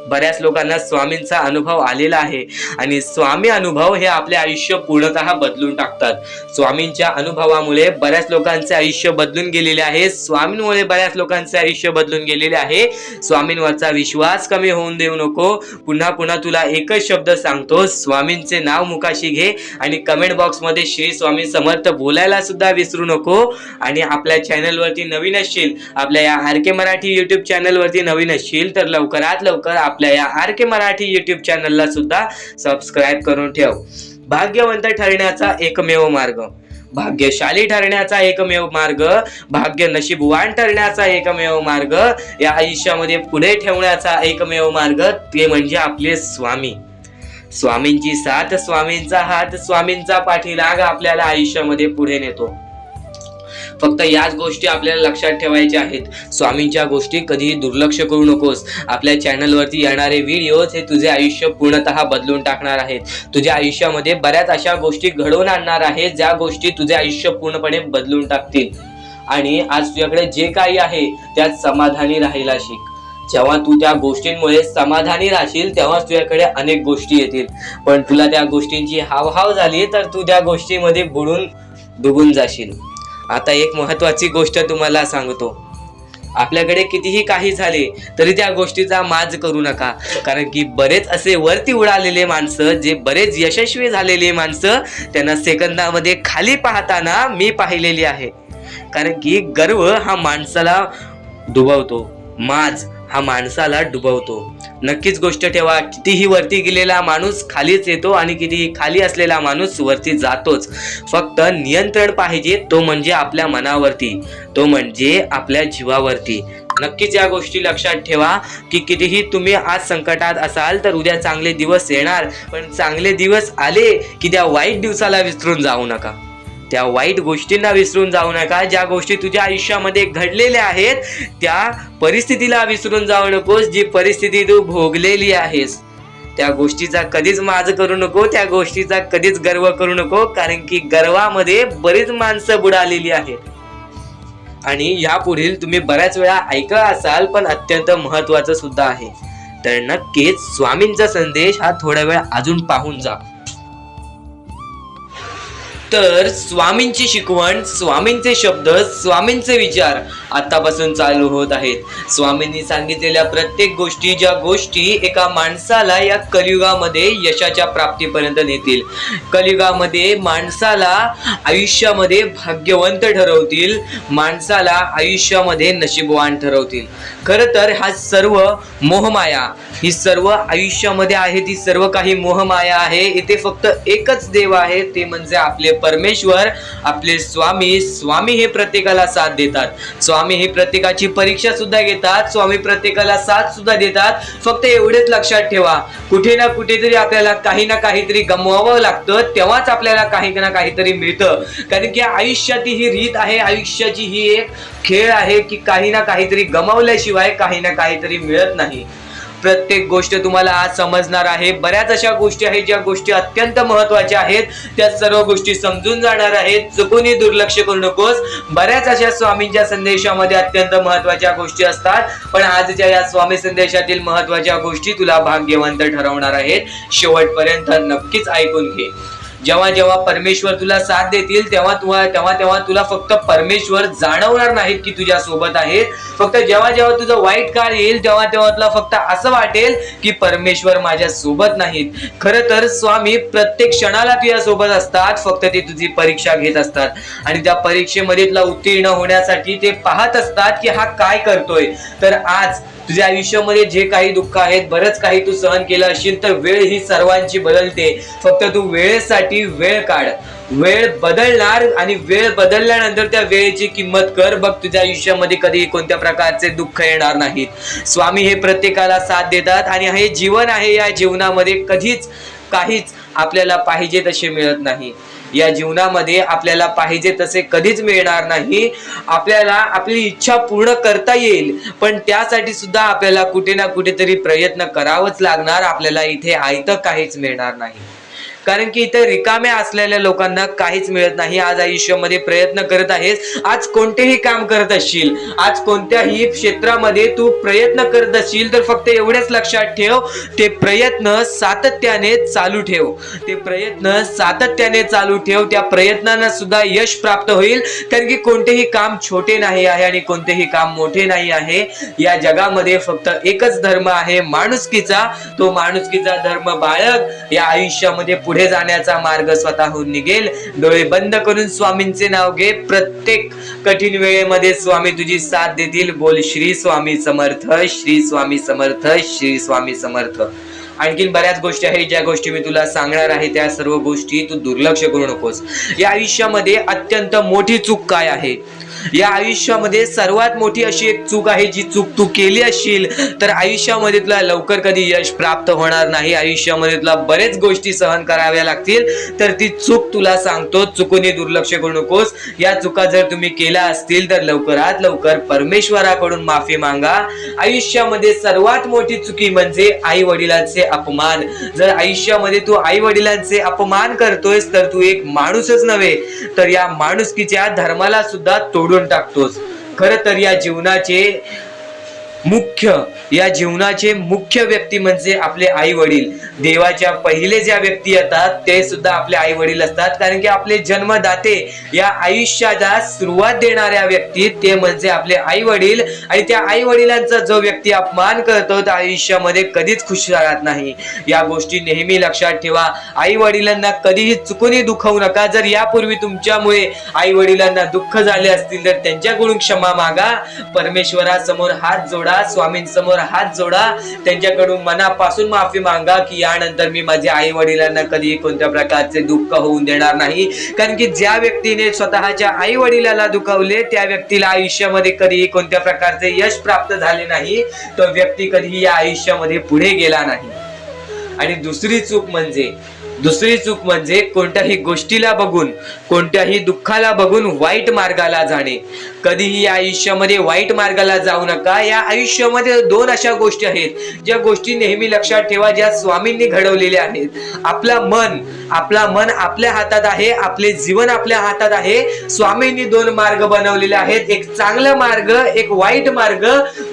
बऱ्याच लोकांना स्वामींचा अनुभव आलेला आहे आणि स्वामी अनुभव हे आपले आयुष्य पूर्णतः बदलून टाकतात। स्वामींच्या अनुभवामुळे बऱ्याच लोकांचे आयुष्य बदलून गेलेले आहे, स्वामींमुळे बऱ्याच लोकांचे आयुष्य बदलून गेलेले आहे। स्वामींवरचा विश्वास कमी होऊन देऊ नको। पुन्हा पुन्हा तुला एकच शब्द सांगतो, स्वामींचे नाव मुखाशी घे आणि कमेंट बॉक्स मध्ये श्री स्वामी समर्थ बोलायला सुद्धा विसरू नको। आणि आपल्या चॅनल वरती नवीन असशील, आपल्या या आर.के. मराठी युट्यूब चॅनल वरती नवीन असशील तर लवकरात लवकर आपल्या या आर.के. मराठी युट्यूब चॅनलला सुद्धा सबस्क्राईब करून ठेव। भाग्यवंत ठरण्याचा एकमेव मार्ग, भाग्यशाली ठरण्याचा एकमेव मार्ग, भाग्य नशीबवान ठरण्याचा एकमेव मार्ग, या आयुष्यामध्ये पुढे ठेवण्याचा एकमेव मार्ग ते म्हणजे आपले स्वामी। स्वामींची साथ, स्वामींचा हात, स्वामींचा पाठीलाग आपल्याला आयुष्यामध्ये पुढे नेतो। फक्त याच गोष्टी आपल्याला लक्षात ठेवायच्या आहेत। स्वामींच्या गोष्टी कधीही दुर्लक्ष करू नकोस। आपल्या चॅनल वरती येणारे व्हिडिओज हे तुझे आयुष्य पूर्णतः बदलून टाकणार आहेत। तुझ्या आयुष्यामध्ये बऱ्याच अशा गोष्टी घडवून आणणार आहेत ज्या गोष्टी तुझे आयुष्य पूर्णपणे बदलून टाकतील। आणि आज तुझ्याकडे जे काही आहे त्यात समाधानी राहायला शिक। जेव्हा तू त्या गोष्टींमुळे समाधानी राहशील तेव्हा तुझ्याकडे अनेक गोष्टी येतील, पण तुला त्या गोष्टींची हावहाव झाली तर तू त्या गोष्टीमध्ये बुडून डुबून जाशील। आता एक महत्वाची गोष्ट तुम्हाला सांगतो, आपल्याकडे कितीही काही झाले तरी त्या गोष्टीचा माज करू नका, कारण की बरेच असे वरती उडालेले माणसं, जे बरेच यशस्वी झालेले माणसं, त्यांना सेकंदामध्ये खाली पाहताना मी पाहिलेली आहे। कारण की गर्व हा माणसाला डुबवतो, माज हा माणसाला डुबवतो। नक्कीच गोष्ट ठेवा, कितीही वरती गेलेला माणूस खालीच येतो आणि कितीही खाली असलेला माणूस वरती जातोच। फक्त नियंत्रण पाहिजे, तो म्हणजे आपल्या मनावरती, तो म्हणजे आपल्या जीवावरती। नक्कीच या गोष्टी लक्षात ठेवा की कितीही तुम्ही आज संकटात असाल तर उद्या चांगले दिवस येणार, पण चांगले दिवस आले की त्या वाईट दिवसाला विसरून जाऊ नका, त्या वाईट गोष्टींना विसरून जाऊ नका। ज्या गोष्टी तुझ्या आयुष्यामध्ये घडलेल्या आहेत त्या परिस्थितीला विसरून जाऊ नकोस, जी परिस्थिती तू भोगलेली आहेस त्या गोष्टीचा कधीच माज करू नको, त्या गोष्टीचा कधीच गर्व करू नको, कारण की गर्वामध्ये बरीच माणसं बुडालेली आहेत। आणि यापुढील तुम्ही बऱ्याच वेळा ऐकलं असाल, पण अत्यंत महत्वाचं सुद्धा आहे, तर नक्कीच स्वामींचा संदेश हा थोडा वेळ अजून पाहून जा। तर स्वामींची शिकवण, स्वामींचे शब्द, स्वामींचे विचार आतापासून चालू होत आहेत। स्वामींनी सांगितलेल्या प्रत्येक गोष्टी, ज्या गोष्टी एका माणसाला या कलियुगामध्ये यशाच्या प्राप्तीपर्यंत नेतील, कलियुगामध्ये माणसाला आयुष्यामध्ये भाग्यवंत ठरवतील, माणसाला आयुष्यामध्ये नशीबवान ठरवतील। खरं तर हा सर्व मोहमाया, ही सर्व आयुष्यामध्ये आहे ती सर्व काही मोहमाया आहे। इथे फक्त एकच देव आहे, ते म्हणजे आपले परमेश्वर, आपले स्वामी। स्वामी हे प्रत्येकाला साथ देतात, स्वामी हे प्रत्येकाची परीक्षा सुद्धा घेतात, स्वामी प्रत्येकाला साथ सुद्धा देतात। फक्त एवढेच लक्षात ठेवा, कुठे ना कुठेतरी आपल्याला काही ना काहीतरी गमवावं लागतं, तेव्हाच आपल्याला काही ना काहीतरी मिळतं। कारण की आयुष्याची ही रीत आहे, आयुष्याची ही एक खेळ आहे की काही ना काहीतरी गमावल्याशिवाय काही ना काहीतरी मिळत नाही। प्रत्येक गोष्ट तुम्हाला आज समजणार आहे। बऱ्याच अशा गोष्टी आहेत ज्या गोष्टी अत्यंत महत्त्वाच्या आहेत, त्या सर्व गोष्टी समजून जाणार आहेत, चुकूनही दुर्लक्ष करू नकोस। बऱ्याच अशा स्वामींच्या संदेशामध्ये अत्यंत महत्त्वाच्या गोष्टी असतात, पण आजच्या या स्वामी संदेशातील महत्त्वाच्या गोष्टी तुला भाग्यवंत ठरवणार आहेत। शेवटपर्यंत नक्कीच ऐकून घे। जेव्हा जेव्हा परमेश्वर तुला साथ देतील तेव्हा तुला फक्त परमेश्वर जाणवणार नाहीत की तुझ्या सोबत आहेत। फक्त जेव्हा जेव्हा तुझं वाईट काळ येईल तेव्हा तुला फक्त असं वाटेल की परमेश्वर माझ्या सोबत नाहीत। खरं तर स्वामी प्रत्येक क्षणाला तुझ्या सोबत असतात, फक्त ते तुझी परीक्षा घेत असतात आणि त्या परीक्षेमध्ये तुला उत्तीर्ण होण्यासाठी ते पाहत असतात की हा काय करतोय। तर आज तुझ्या आयुष्यामध्ये जे काही दुःख आहेत, बरंच काही तू सहन केलं असेल, तर वेळ ही सर्वांची बदलते, फक्त तू वेळेसाठी वेळ काढ। वेळ बदलणार आणि वेळ बदलल्यानंतर त्या वेळेची किंमत कर, बघ तुझ्या आयुष्यामध्ये कधी कोणत्या प्रकारचे दुःख येणार नाहीत। स्वामी हे प्रत्येकाला साथ देतात आणि हे जीवन आहे, या जीवनामध्ये कधीच काहीच आपल्याला पाहिजे तसे मिळत नाही। या जीवनामध्ये आपल्याला पाहिजे तसे कधीच मिळणार नाही। आपल्याला आपली इच्छा पूर्ण करता येईल, पण त्यासाठी सुद्धा आपल्याला कुठे ना कुठेतरी प्रयत्न करावंच लागणार। आपल्याला इथे आयतं काहीच मिळणार नाही। कारण की इथे रिकाम्या असलेल्या लोकांना काहीच मिळत नाही. आज आयुष्यामध्ये प्रयत्न करत आहेस, आज कोणतेही काम करत असशील, आज कोणत्याही क्षेत्रामध्ये तू प्रयत्न करत असशील, तर फक्त एवढेच लक्षात ठेव, ते प्रयत्न सातत्याने चालू ठेव. ते प्रयत्न सातत्याने चालू ठेव. त्या प्रयत्नांना सुद्धा यश प्राप्त होईल. कारण की कोणतेही काम छोटे नाही आहे आणि कोणतेही काम मोठे नाही आहे. या जगामध्ये फक्त एकच धर्म आहे, माणुसकीचा. तो माणुसकीचा धर्म बाळग. या आयुष्यामध्ये पुढे जाण्याचा मार्ग स्वतःहून निघेल. डोळे बंद करून स्वामींचे नाव घे. प्रत्येक कठीण वेळेमध्ये स्वामी तुझी साथ देतील. बोल श्री स्वामी समर्थ, श्री स्वामी समर्थ, श्री स्वामी समर्थ. आणखीन बऱ्याच गोष्टी आहेत ज्या गोष्टी मी तुला सांगणार आहे. त्या सर्व गोष्टी तू दुर्लक्ष करू नकोस. या आयुष्यामध्ये अत्यंत मोठी चूक काय आहे? या आयुष्यामध्ये सर्वात मोठी अशी एक चूक आहे, जी चूक तू केली असशील तर आयुष्यामध्ये तुला लवकर कधी यश प्राप्त होणार नाही. आयुष्यामध्ये तुला बरेच गोष्टी सहन कराव्या लागतील. तर ती चूक तुला सांगतो, चुकून दुर्लक्ष करू नकोस. या चुका जर तुम्ही केल्या असतील तर लवकरात लवकर परमेश्वराकडून माफी मागा. आयुष्यामध्ये सर्वात मोठी चुकी म्हणजे आई वडिलांचे अपमान. जर आयुष्यामध्ये तू आई वडिलांचे अपमान करतोयस तर तू एक माणूसच नव्हे तर या माणुसकीच्या धर्माला सुद्धा तोडून टाकतोस. खरं तर या जीवनाचे मुख्य व्यक्ती म्हणजे आपले आई वडील. देवाच्या पहिले ज्या व्यक्ती येतात ते सुद्धा आपले आई वडील असतात. कारण की आपले जन्मदाते, या आयुष्याला सुरुवात देणाऱ्या व्यक्ती ते म्हणजे आपले आई वडील. आणि त्या आई वडिलांचा जो व्यक्ती अपमान करतो त्या आयुष्यामध्ये कधीच खुश राहत नाही. या गोष्टी नेहमी लक्षात ठेवा. आई वडिलांना कधीही चुकूनही दुखवू नका. जर यापूर्वी तुमच्यामुळे आई वडिलांना दुःख झाले असतील तर त्यांच्याकडून क्षमा मागा. परमेश्वरासमोर हात जोडा, स्वामींसमोर हात जोडा, त्यांच्याकडून मनापासून माफी मागा की यानंतर मी माझ्या आई वडिलांना कधी कोणत्या प्रकारचे दुःख होऊन देणार नाही. कारण की ज्या व्यक्तीने स्वतःच्या आई वडिलाला दुखावले त्या व्यक्तीला आयुष्यामध्ये कधीही कोणत्या प्रकारचे यश प्राप्त झाले नाही. तो व्यक्ती कधीही या आयुष्यामध्ये पुढे गेला नाही. आणि दुसरी चूक म्हणजे कोणत्याही गोष्टीला बघून, कोणत्याही दुःखाला बघून वाईट मार्गाला जाणे. कधीही या आयुष्यामध्ये वाईट मार्गाला जाऊ नका. या आयुष्यामध्ये दोन अशा गोष्टी आहेत ज्या गोष्टी नेहमी लक्षात ठेवा, ज्या स्वामींनी घडवलेल्या आहेत. आपला मन आपल्या हातात आहे, आपले जीवन आपल्या हातात आहे. स्वामींनी दोन मार्ग बनवलेले आहेत, एक चांगला मार्ग, एक वाईट मार्ग.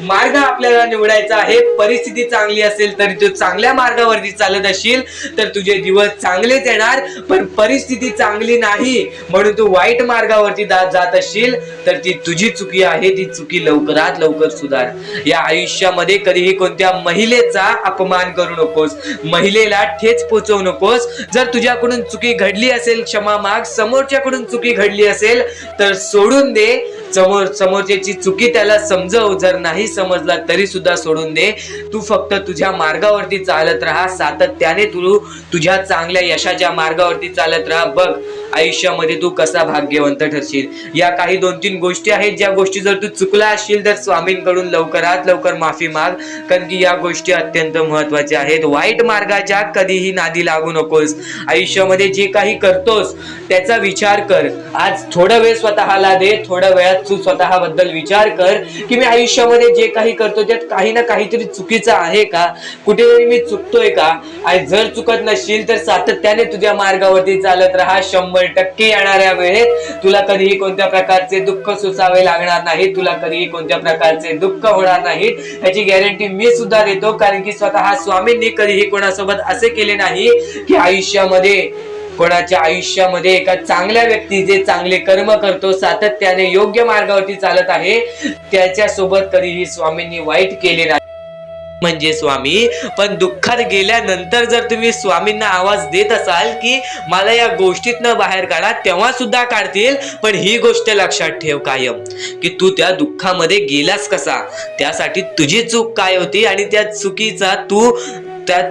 मार्ग आपल्याला निवडायचा आहे. परिस्थिती चांगली असेल तरी तू चांगल्या मार्गावरती चालत असशील तर तुझे दिवस चांगलेच येणार. पण परिस्थिती चांगली नाही म्हणून तू वाईट मार्गावरती जात असशील तर ती तुझी चुकी आहे. ती चुकी लवकरात लवकर सुधार. या आयुष्यामध्ये कधीही कोणत्या महिलेचा अपमान करू नकोस, महिलेला ठेच पोचवू नकोस. जर तुझ्याकडून चुकी घडली असेल क्षमा माग. समोरच्याकडून चुकी घडली असेल तर सोडून दे. समोरच्याची चुकी त्याला समजव. जर नाही समजला तरी सुद्धा सोडून दे. तू फक्त तुझ्या मार्गावरती चालत राहा. सातत्याने तू तुझ्या चांगल्या यशाच्या मार्गावरती चालत राहा. बघ आयुष्यामध्ये तू कसा भाग्यवंत ठरशील. या काही 2-3 गोष्टी आहेत ज्या गोष्टी जर तू चुकला असशील तर स्वामींकडून लवकरात लवकर माफी माग. कारण की या गोष्टी अत्यंत महत्वाच्या आहेत. वाईट मार्गाच्या कधीही नादी लागू नकोस. आयुष्यामध्ये जे काही करतोस त्याचा विचार कर. आज थोडा वेळ स्वतःला दे. थोड्या वेळात तू स्वतःबद्दल विचार कर की मी आयुष्यामध्ये जे काही करतो त्यात काही ना काहीतरी चुकीचं आहे का, कुठेतरी मी चुकतोय का. आणि जर चुकत नसशील तर सातत्याने तुझ्या मार्गावरती चालत राहा. 100% येणाऱ्या वेळेत तुला कधीही कोणत्या प्रकारचे दुःख सोसावे लागणार नाही. तुला कधीही कोणत्या प्रकारचे दुःख होणार नाही याची गॅरंटी मी सुद्धा देतो. कारण की स्वतः स्वामींनी कधीही कोणासोबत असे केले नाही की कोणाच्या आयुष्यामध्ये एका चांगल्या व्यक्ती जे चांगले कर्म करतो, सातत्याने योग्य मार्गावरती चालत आहे, त्याच्यासोबत कधीही स्वामींनी वाईट केले नाही. म्हणजे स्वामी. पण दुःखात गेल्यानंतर जर तुम्ही स्वामींना आवाज देत असाल की मला या गोष्टीतनं बाहेर काढा, तेव्हा सुद्धा काढतील. पण ही गोष्ट लक्षात ठेव कायम की तू त्या दुःखामध्ये गेलास कसा, त्यासाठी तुझी चूक काय होती आणि त्या चुकीचा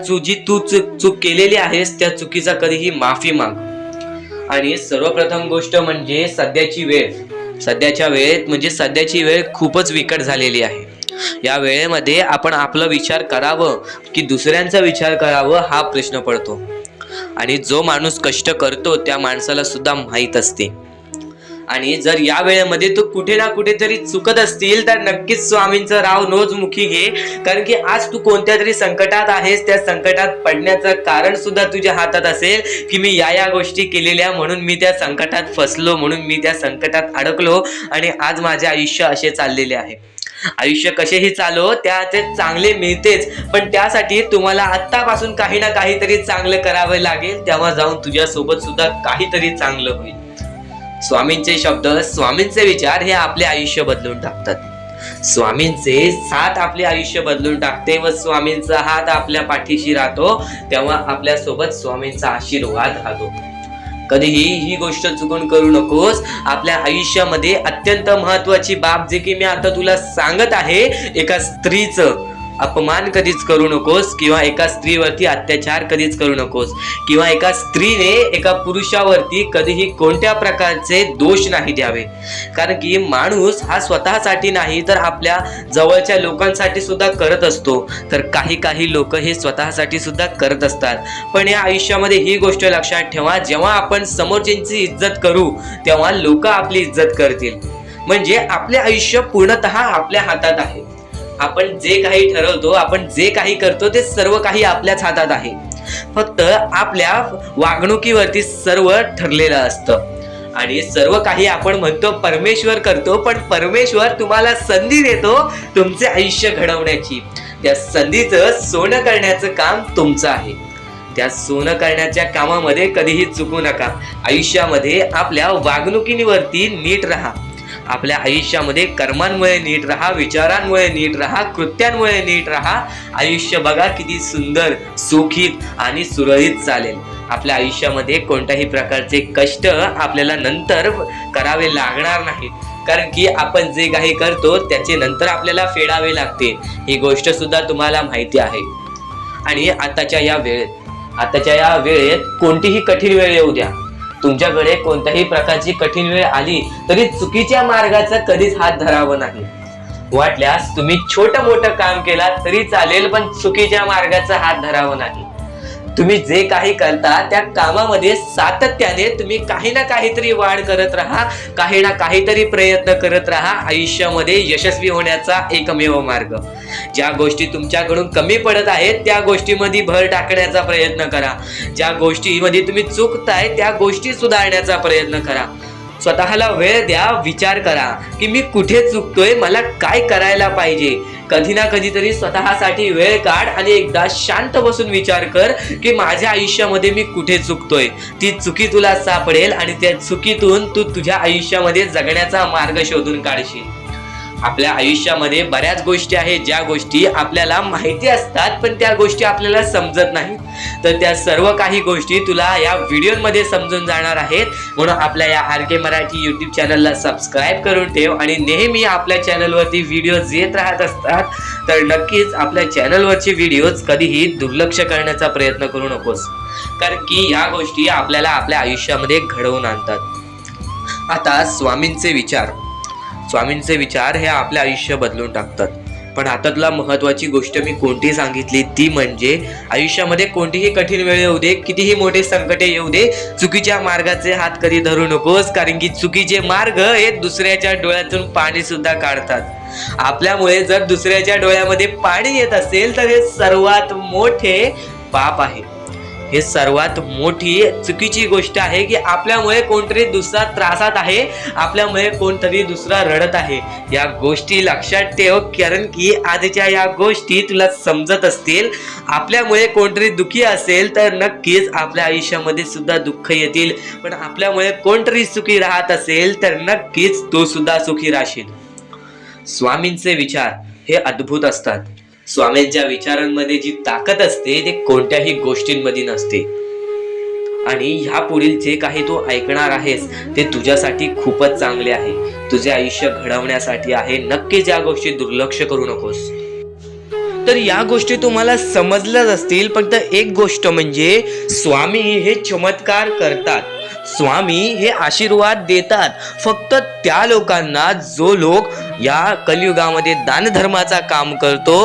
चूक केलेली आहेस त्या चुकीचा कधीही माफी माग. आणि सर्वप्रथम गोष्ट म्हणजे सध्याच्या वेळ खूपच विकट झालेली आहे. या वेळेमध्ये आपण आपला विचार करावं की दुसऱ्यांचा विचार करावं हा प्रश्न पडतो. आणि जो माणूस कष्ट करतो त्या माणसाला सुद्धा माहीत असते. आणि जर या वेळेमध्ये तू कुठे ना कुठेतरी चुकत असतील तर नक्कीच स्वामींचं राव नोज मुखी घे, कारण की आज तू कोणत्या तरी संकटात आहेस. त्या संकटात पडण्याचं कारण सुद्धा तुझ्या हातात असेल की मी या गोष्टी केलेल्या म्हणून मी त्या संकटात फसलो, म्हणून मी त्या संकटात अडकलो आणि आज माझे आयुष्य असे चाललेले आहे. आयुष्य कसेही चालो त्याचे चांगले मिळतेच, पण त्यासाठी तुम्हाला आत्तापासून काही ना काहीतरी चांगलं करावं लागेल, तेव्हा जाऊन तुझ्या सोबत सुद्धा काहीतरी चांगलं होईल. स्वामींचे शब्द, स्वामींचे विचार हे आपले आयुष्य बदलून टाकतात. स्वामींचे साथ आपले आयुष्य बदलून टाकते व स्वामींचा हात आपल्या पाठीशी राहतो, तेव्हा आपल्या सोबत स्वामींचा आशीर्वाद राहतो. कधीही ही गोष्ट चुकून करू नकोस. आपल्या आयुष्यामध्ये अत्यंत महत्वाची बाब जे की मी आता तुला सांगत आहे, एका स्त्रीचं अपमान कधीच करू नकोस किंवा एका स्त्रीवरती अत्याचार कधीच करू नकोस किंवा एका स्त्रीने एका पुरुषावरती कधीही कोणत्या प्रकारचे दोष नाही द्यावे, कारण की माणूस हा स्वतःसाठी नाही तर आपल्या जवळच्या लोकांसाठी सुद्धा करत असतो. तर काही लोक हे स्वतःसाठी सुद्धा करत असतात. पण या आयुष्यामध्ये ही गोष्ट लक्षात ठेवा, जेव्हा आपण समोरच्यांची इज्जत करू तेव्हा लोक आपली इज्जत करतील. म्हणजे आपले आयुष्य पूर्णतः आपल्या हातात आहे. आपण जे काही ठरवतो, आपण जे काही करतो ते सर्व काही आपल्याच हातात आहे. फक्त आपल्या वागणुकीवरती सर्व ठरलेलं असतं आणि सर्व काही आपण म्हणतो परमेश्वर करतो, पण परमेश्वर तुम्हाला संधी देतो तुमचे आयुष्य घडवण्याची. त्या संधीचं सोनं करण्याचं काम तुमचं आहे. त्या सोनं करण्याच्या कामामध्ये कधीही चुकू नका. आयुष्यामध्ये आपल्या वागणुकीवरती नीट राहा. आपल्या आयुष्यामध्ये कर्मांमुळे नीट राहा, विचारांमुळे नीट राहा, कृत्यांमुळे नीट राहा. आयुष्य बघा किती सुंदर, सुखीत आणि सुरळीत चालेल. आपल्या आयुष्यामध्ये कोणत्याही प्रकारचे कष्ट आपल्याला नंतर करावे लागणार नाहीत, कारण की आपण जे काही करतो त्याचे नंतर आपल्याला फेडावे लागते. ही गोष्ट सुद्धा तुम्हाला माहिती आहे. आणि आताच्या या वेळेत कोणतीही कठीण वेळ येऊ द्या, तुमच्याकडे कोणत्याही प्रकारची कठीण वेळ आली तरी चुकीच्या मार्गाचा कधीच हात धरावा नाही. वाटल्यास तुम्ही छोटं मोठं काम केला तरी चालेल, पण चुकीच्या मार्गाचा हात धरावा नाही. तुम्ही जे काही करता त्या कामामध्ये सातत्याने तुम्ही काही ना काहीतरी वाढ करत राहा, काही ना काहीतरी प्रयत्न करत राहा. आयुष्यामध्ये यशस्वी होण्याचा एकमेव मार्ग. ज्या गोष्टी तुमच्याकडून कमी पडत आहेत त्या गोष्टीमध्ये भर टाकण्याचा प्रयत्न करा. ज्या गोष्टीमध्ये तुम्ही चुकताय त्या गोष्टी सुधारण्याचा प्रयत्न करा. स्वतःला वेळ द्या, विचार करा की मी कुठे चुकतोय, मला काय करायला पाहिजे. कधी ना कधीतरी स्वतःसाठी वेळ काढ आणि एकदा शांत बसून विचार कर की माझ्या आयुष्यामध्ये मी कुठे चुकतोय. ती चुकी तुला सापडेल आणि त्या चुकीतून तू तुझ्या आयुष्यामध्ये जगण्याचा मार्ग शोधून काढशील. आपल्या आयुष्यामध्ये बऱ्याच गोष्टी आहेत ज्या गोष्टी आपल्याला माहिती असतात, पण त्या गोष्टी आपल्याला समजत नाहीत. तर त्या सर्व काही गोष्टी तुला या व्हिडिओमध्ये समजून जाणार आहेत. म्हणून आपल्या या RK मराठी यूट्यूब चॅनलला सबस्क्राईब करून ठेव आणि नेहमी आपल्या चॅनलवरती व्हिडिओज येत राहत असतात. तर नक्कीच आपल्या चॅनलवरचे व्हिडिओज कधीही दुर्लक्ष करण्याचा प्रयत्न करू नकोस, कारण की या गोष्टी आपल्याला आपल्या आयुष्यामध्ये घडवून आणतात. आता स्वामींचे विचार हे आपले आयुष्य बदलून टाकतात. पण आता तुला महत्वाची गोष्ट मी कोणती सांगितली ती म्हणजे आयुष्यामध्ये कोणतीही कठीण वेळ येऊ दे, कितीही मोठे संकटे येऊ दे, चुकीच्या मार्गाचे हात कधी धरू नकोस, कारण की चुकीचे मार्ग हे दुसऱ्याच्या डोळ्यातून पाणी सुद्धा काढतात. आपल्यामुळे जर दुसऱ्याच्या डोळ्यामध्ये पाणी येत असेल तर हे सर्वात मोठे पाप आहे. हे सर्वात मोठी चुकीची गोष्ट आहे की आपल्यामुळे कोणतरी दुसरा त्रासात आहे, आपल्यामुळे कोणतरी दुसरा रडत आहे. या गोष्टी लक्षात ठेव, कारण की आजच्या या गोष्टी तुला समजत असतील. आपल्यामुळे कोणतरी दुःखी असेल तर नक्कीच आपल्या आयुष्यामध्ये सुद्धा दुःख येतील, पण आपल्यामुळे कोणतरी सुखी राहत असेल तर नक्कीच तो सुद्धा सुखी राहशील. स्वामींचे विचार हे अद्भुत असतात. स्वामींच्या विचारांमध्ये जी ताकद असते ते कोणत्याही गोष्टींमध्ये नसते. आणि ह्या पुढील जे काही तू ऐकणार आहेस ते तुझ्यासाठी खूपच चांगले आहे, तुझे आयुष्य घडवण्यासाठी आहे. नक्कीच या गोष्टी दुर्लक्ष करू नकोस. तर या गोष्टी तुम्हाला समजल्याच असतील. फक्त एक गोष्ट म्हणजे स्वामी हे चमत्कार करतात. स्वामी हे आशीर्वाद देतात फक्त त्या लोकांना जो लोक या कलियुगामध्ये दानधर्माचा काम करतो,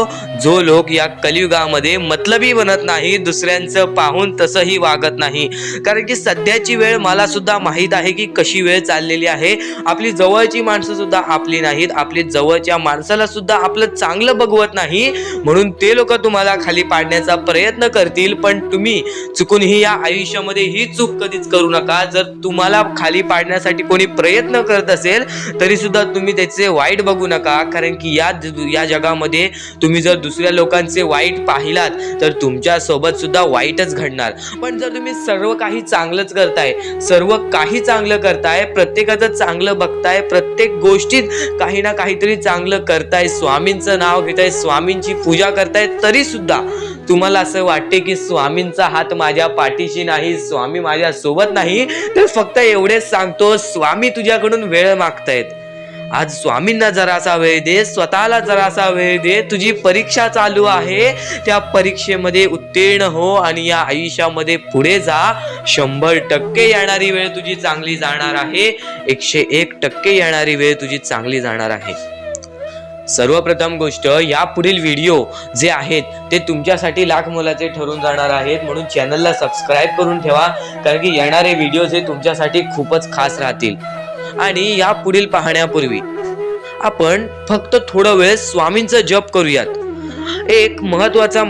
जो लोक या कलियुगामध्ये मतलबी बनत नाही, दुसऱ्यांचं पाहून तसंही वागत नाही. कारण की सध्याची वेळ मला सुद्धा माहीत आहे की कशी वेळ चाललेली आहे. आपली जवळची माणसं सुद्धा आपली नाहीत, आपली जवळच्या माणसाला सुद्धा आपलं चांगलं बघवत नाही, म्हणून ते लोक तुम्हाला खाली पाडण्याचा प्रयत्न करतील. पण तुम्ही चुकूनही या आयुष्यामध्ये ही चूक कधीच करू नका. जर तुम्हाला खाली पाडण्यासाठी कोणी प्रयत्न करत असेल तरी सुद्धा तुम्ही त्याचे वाईट बघू नका, कारण की या जगामध्ये तुम्ही जर दुसऱ्या लोकांचे वाईट पाहिलात तर तुमच्या सोबत सुद्धा वाईटच घडणार. पण जर तुम्ही सर्व काही चांगलंच करताय, सर्व काही चांगलं करताय, प्रत्येकाचं चांगलं बघताय, प्रत्येक गोष्टीत काही ना काहीतरी चांगलं करताय, स्वामींचं नाव घेताय, स्वामींची पूजा करताय, तरी सुद्धा तुम्हाला असं वाटते की स्वामींचा हात माझ्या पाठीशी नाही, स्वामी माझ्या सोबत नाही, तर फक्त एवढेच सांगतो, स्वामी तुझ्याकडून वेळ मागतायत. आज स्वामींना जरासा वेळ दे, स्वतःला जरासा वेळ दे. तुझी परीक्षा चालू आहे, त्या परीक्षेमध्ये उत्तीर्ण हो आणि या आयुष्यामध्ये पुढे जा. 100% येणारी वेळ तुझी चांगली जाणार आहे, 101% येणारी वेळ तुझी चांगली जाणार आहे. सर्वप्रथम गोष्ट, या पुढील व्हिडिओ जे आहेत ते तुमच्यासाठी लाख मोलाचे ठरून जाणार आहेत, म्हणून चॅनलला सबस्क्राईब करून ठेवा, कारण की येणारे व्हिडिओ हे तुमच्यासाठी खूपच खास राहतील. आणि या पुढील पाहण्यापूर्वी आपण फक्त थोडा वेळ स्वामींचा जप करूयात. एक महत्वाचा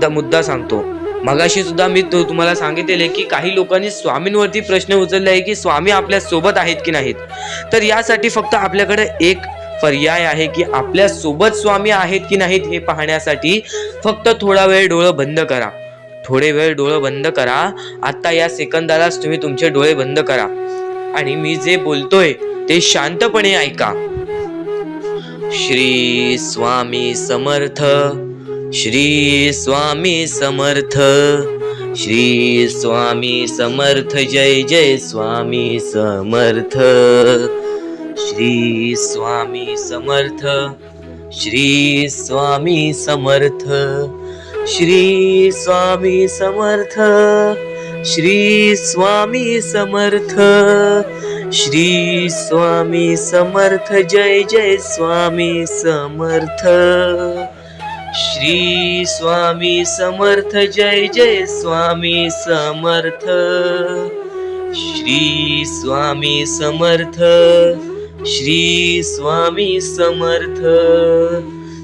मुद्दा सांगतो. मगाशी सुद्धा मी तुम्हाला सांगितले की काही लोकांनी स्वामींवरती प्रश्न उचलले आहे की स्वामी आपल्या सोबत आहेत की नाहीत. तर यासाठी फक्त आपल्याकडे एक पर्याय आहे की आपल्या सोबत स्वामी आहेत की नाहीत हे पाहण्यासाठी फक्त थोडा वेळ डोळे बंद करा. थोडे वेळ डोळे बंद करा. आता या सेकंदालाच तुम्ही तुमचे डोळे बंद करा आणि मी जे बोलतोय ते शांतपणे ऐका. श्री स्वामी समर्थ, श्री स्वामी समर्थ, श्री स्वामी समर्थ, जय जय स्वामी समर्थ. श्री स्वामी समर्थ, श्री स्वामी समर्थ, श्री स्वामी समर्थ, श्री स्वामी समर्थ, श्री स्वामी समर्थ, जय जय स्वामी समर्थ. श्री स्वामी समर्थ, जय जय स्वामी समर्थ. श्री स्वामी समर्थ, श्री स्वामी समर्थ,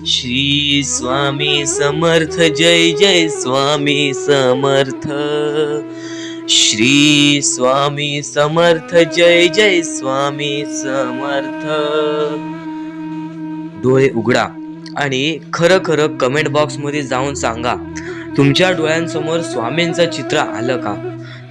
श्री स्वामी समर्थ, जय जय स्वामी समर्थ. श्री स्वामी समर्थ, जय जय स्वामी समर्थ. डोळे उघडा आणि खरं खरं कमेंट बॉक्स मध्ये जाऊन सांगा, तुमच्या डोळ्यांसमोर स्वामींचं चित्र आलं का?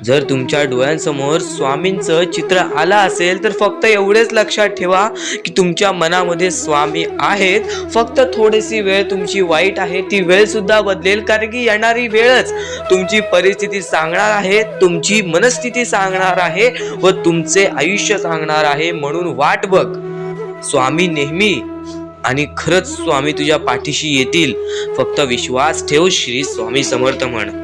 जर तुमच्या डोळ्यांसमोर स्वामींचं चित्र आलं असेल तर फक्त एवढेच लक्षात ठेवा की तुमच्या मनामध्ये स्वामी आहेत. फक्त थोडीशी वेळ तुमची वाईट आहे, ती वेळ सुद्धा बदलेल, कारण की येणारी वेळच तुमची परिस्थिती सांगणार आहे, तुमची मनस्थिती सांगणार आहे व तुमचे आयुष्य सांगणार आहे. म्हणून वाट बघ, स्वामी नेहमी आणि खरंच स्वामी तुझ्या पाठीशी येतील. फक्त विश्वास ठेव. श्री स्वामी समर्थ म्हण.